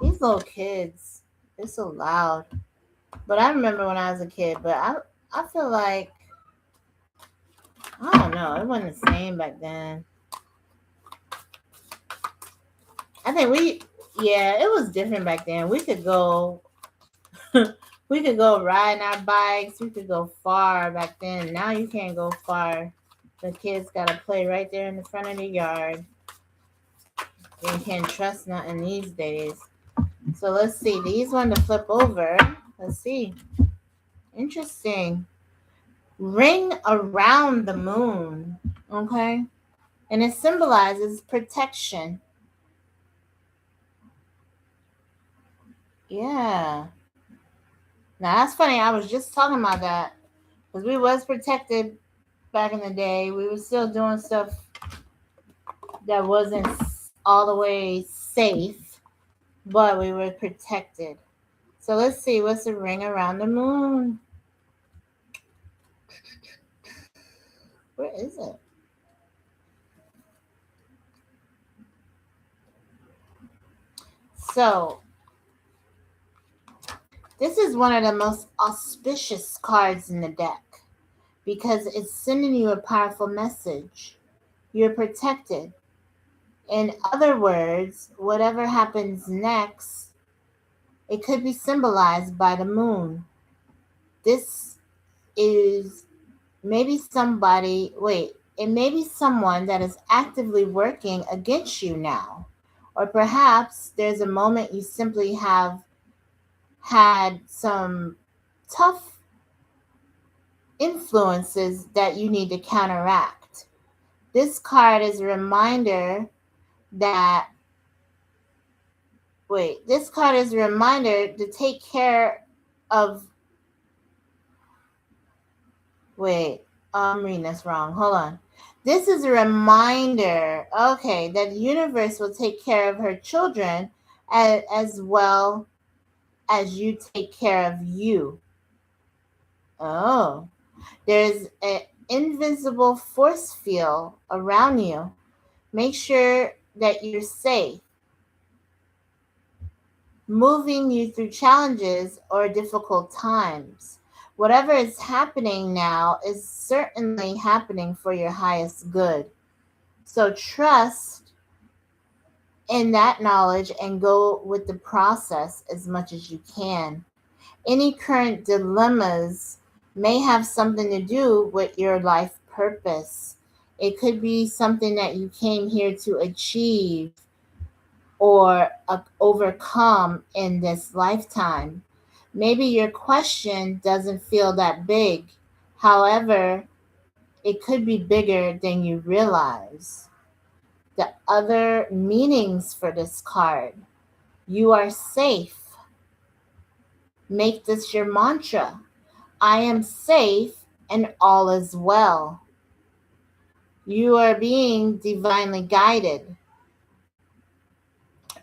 These little kids, they're so loud. But I remember when I was a kid, but I feel like, I don't know, it wasn't the same back then. I think it was different back then. We could go riding our bikes. We could go far back then. Now you can't go far. The kids gotta play right there in the front of the yard. You can't trust nothing these days. So let's see. These ones to flip over. Let's see. Interesting. Ring around the moon. Okay. And it symbolizes protection. Yeah. Now that's funny. I was just talking about that. Because we was protected back in the day. We were still doing stuff that wasn't all the way safe, but we were protected. So let's see, what's the ring around the moon? Where is it? So this is one of the most auspicious cards in the deck because it's sending you a powerful message. You're protected. In other words, whatever happens next, it could be symbolized by the moon. This is maybe it may be someone that is actively working against you now. Or perhaps there's a moment you simply have had some tough influences that you need to counteract. This card is a reminder to take care of. I'm reading this wrong. Hold on. This is a reminder, that the universe will take care of her children as well as you take care of you. Oh, there's an invisible force field around you. Make sure that you're safe, moving you through challenges or difficult times. Whatever is happening now is certainly happening for your highest good. So trust in that knowledge and go with the process as much as you can. Any current dilemmas may have something to do with your life purpose. It could be something that you came here to achieve or overcome in this lifetime. Maybe your question doesn't feel that big. However, it could be bigger than you realize. The other meanings for this card: you are safe. Make this your mantra. I am safe and all is well. You are being divinely guided.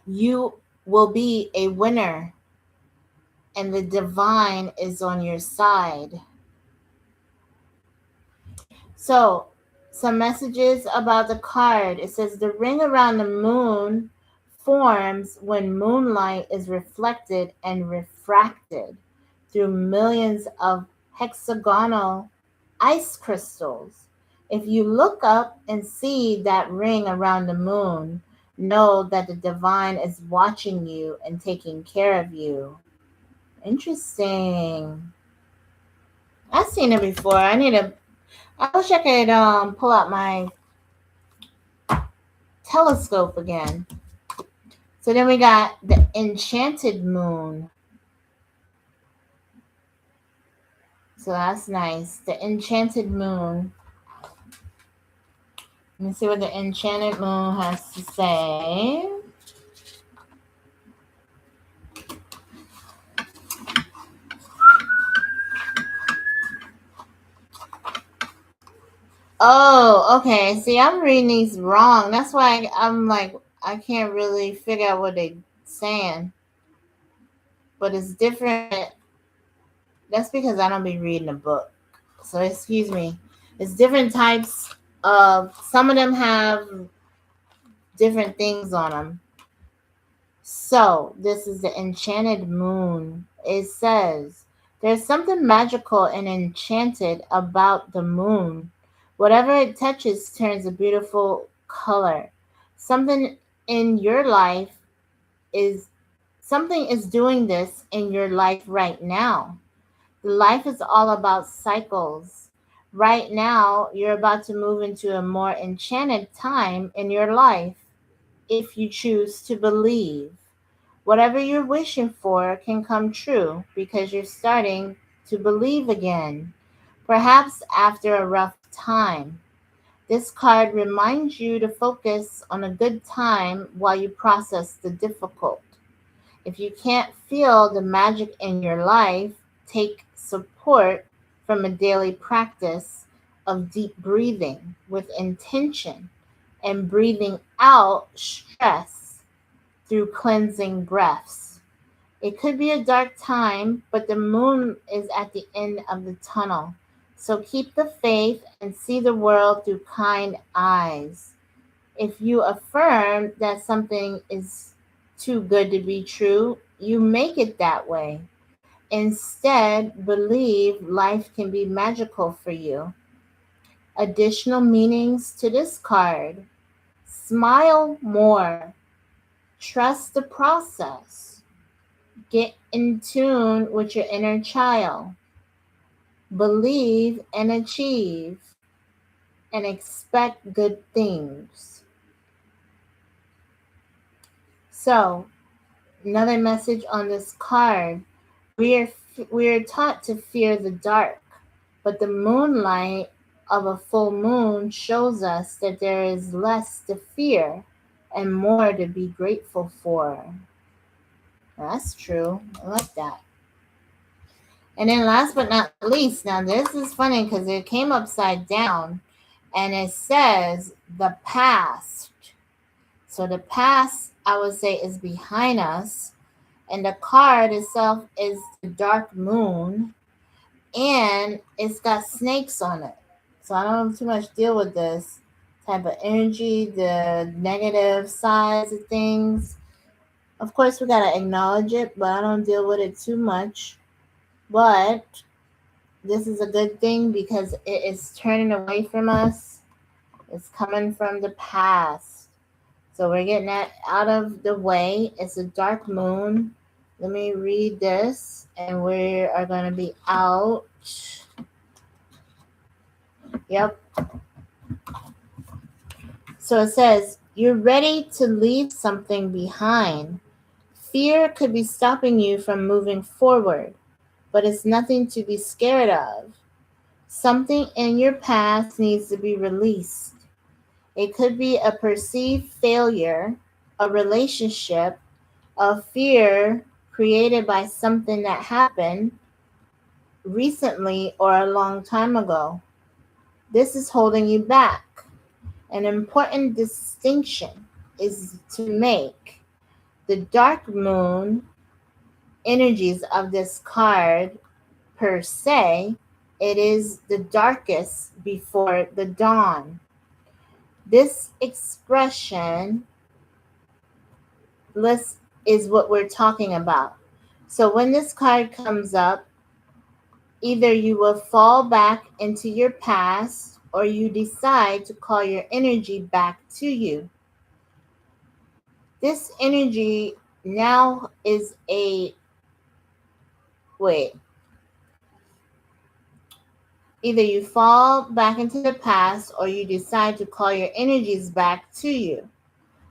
You will be a winner, and the divine is on your side. So, some messages about the card. It says the ring around the moon forms when moonlight is reflected and refracted through millions of hexagonal ice crystals. If you look up and see that ring around the moon, know that the divine is watching you and taking care of you. Interesting. I've seen it before. I wish I could pull out my telescope again. So then we got the enchanted moon. So that's nice. The enchanted moon. Let me see what the enchanted moon has to say. Oh, okay. See, I'm reading these wrong. That's why I'm like, I can't really figure out what they're saying. But it's different. That's because I don't be reading a book. So excuse me. It's different types Some of them have different things on them. So, this is the enchanted moon. It says, there's something magical and enchanted about the moon. Whatever it touches turns a beautiful color. Something in your life is something is doing this in your life right now. Life is all about cycles. Right now, you're about to move into a more enchanted time in your life if you choose to believe. Whatever you're wishing for can come true because you're starting to believe again, perhaps after a rough time. This card reminds you to focus on a good time while you process the difficult. If you can't feel the magic in your life, take support from a daily practice of deep breathing with intention and breathing out stress through cleansing breaths. It could be a dark time, but the moon is at the end of the tunnel. So keep the faith and see the world through kind eyes. If you affirm that something is too good to be true, you make it that way. Instead, believe life can be magical for you. Additional meanings to this card: smile more, trust the process, get in tune with your inner child, believe and achieve, and expect good things. So, another message on this card: we are taught to fear the dark, but the moonlight of a full moon shows us that there is less to fear and more to be grateful for. That's true. I like that. And then last but not least, now this is funny because it came upside down and it says the past. So the past, I would say, is behind us. And the card itself is the dark moon. And it's got snakes on it. So I don't too much deal with this type of energy, the negative sides of things. Of course, we got to acknowledge it, but I don't deal with it too much. But this is a good thing because it is turning away from us. It's coming from the past. So we're getting that out of the way. It's a dark moon. Let me read this and we are going to be out. Yep. So it says, you're ready to leave something behind. Fear could be stopping you from moving forward, but it's nothing to be scared of. Something in your past needs to be released. It could be a perceived failure, a relationship, a fear created by something that happened recently or a long time ago. This is holding you back. An important distinction is to make. The dark moon energies of this card per se, it is the darkest before the dawn. This expression list is what we're talking about. So when this card comes up, either you will fall back into your past or you decide to call your energy back to you. This energy now is either you fall back into the past or you decide to call your energies back to you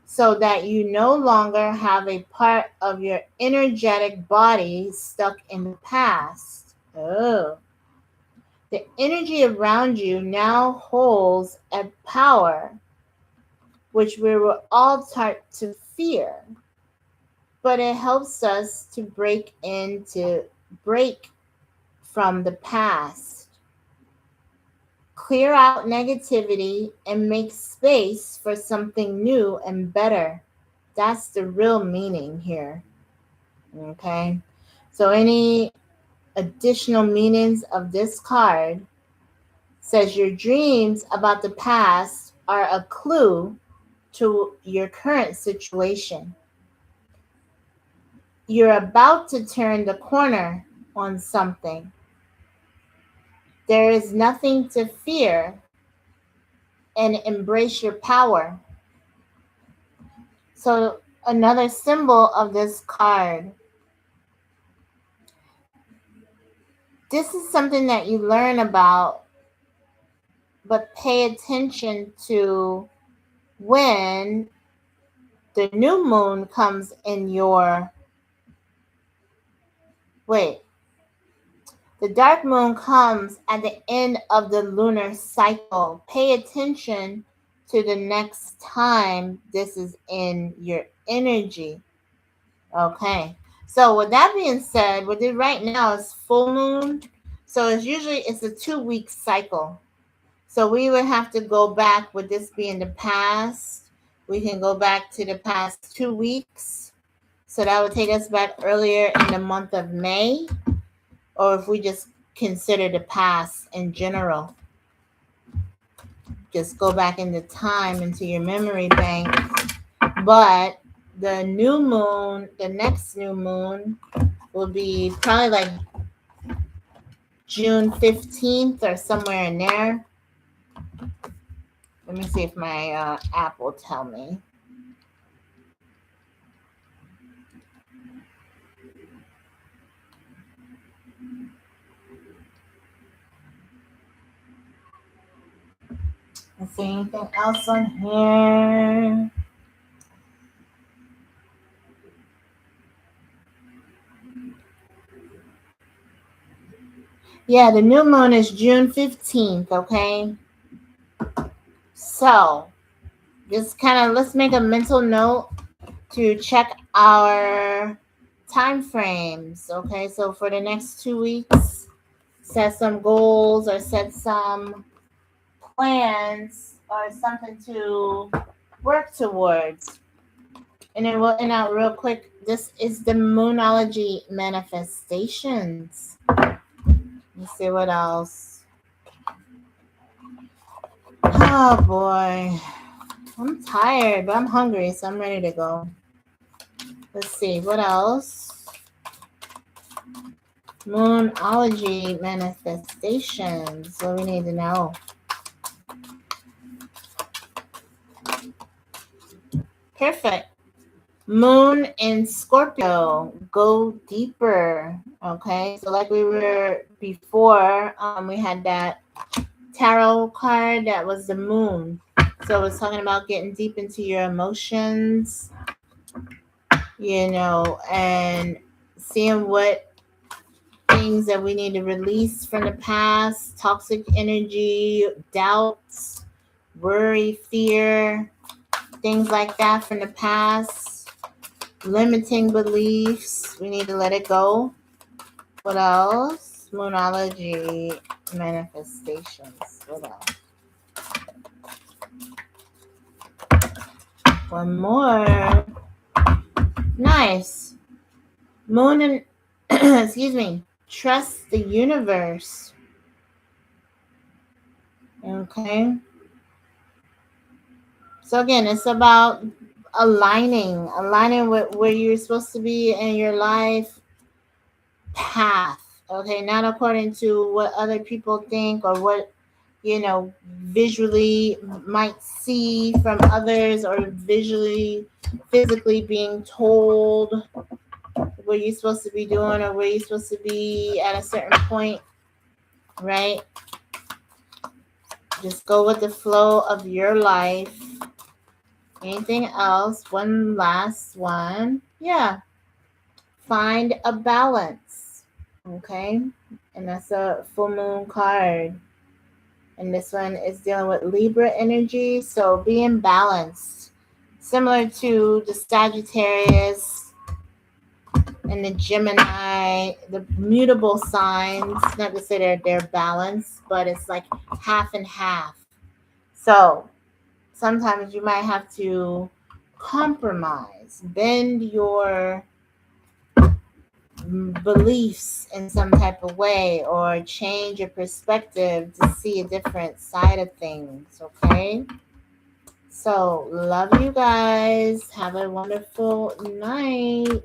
so that you no longer have a part of your energetic body stuck in the past. Oh. The energy around you now holds a power which we were all taught to fear, but it helps us to break from the past, clear out negativity, and make space for something new and better. That's the real meaning here. Okay? So any additional meanings of this card: Says your dreams about the past are a clue to your current situation. You're about to turn the corner on something. There is nothing to fear and embrace your power. So, another symbol of this card. This is something that you learn about, but pay attention to when the new moon comes in your. Wait. The dark moon comes at the end of the lunar cycle. Pay attention to the next time this is in your energy. Okay. So with that being said, what it right now is full moon. So it's a 2-week cycle. So we would have to go back with this being the past. We can go back to the past 2 weeks. So that would take us back earlier in the month of May. Or if we just consider the past in general, just go back into time, into your memory bank. But the new moon, the next new moon will be probably like June 15th or somewhere in there. Let me see if my app will tell me. Let's see anything else on here. Yeah, the new moon is June 15th, okay? So, just kind of let's make a mental note to check our time frames, okay? So for the next 2 weeks, set some goals or set some plans or something to work towards. And then we'll end out real quick. This is the Moonology manifestations. Let's see what else. Oh boy. I'm tired, but I'm hungry, so I'm ready to go. Let's see, what else? Moonology manifestations. What we need to know. Perfect. Moon in Scorpio. Go deeper. Okay. So like we were before, we had that tarot card that was the moon. So it's talking about getting deep into your emotions, and seeing what things that we need to release from the past, toxic energy, doubts, worry, fear, things like that from the past, limiting beliefs. We need to let it go. What else? Moonology manifestations. What else? One more. Nice. Moon and excuse me. Trust the universe. Okay. So again, it's about aligning with where you're supposed to be in your life path. Okay, not according to what other people think or what visually might see from others, or physically being told what you're supposed to be doing or where you're supposed to be at a certain point, right? Just go with the flow of your life. Anything else? One last one. Yeah. Find a balance. Okay. And that's a full moon card. And this one is dealing with Libra energy. So being balanced. Similar to the Sagittarius and the Gemini, the mutable signs. Not to say they're balanced, but it's like half and half. So sometimes you might have to compromise, bend your beliefs in some type of way, or change your perspective to see a different side of things. Okay. So, love you guys. Have a wonderful night.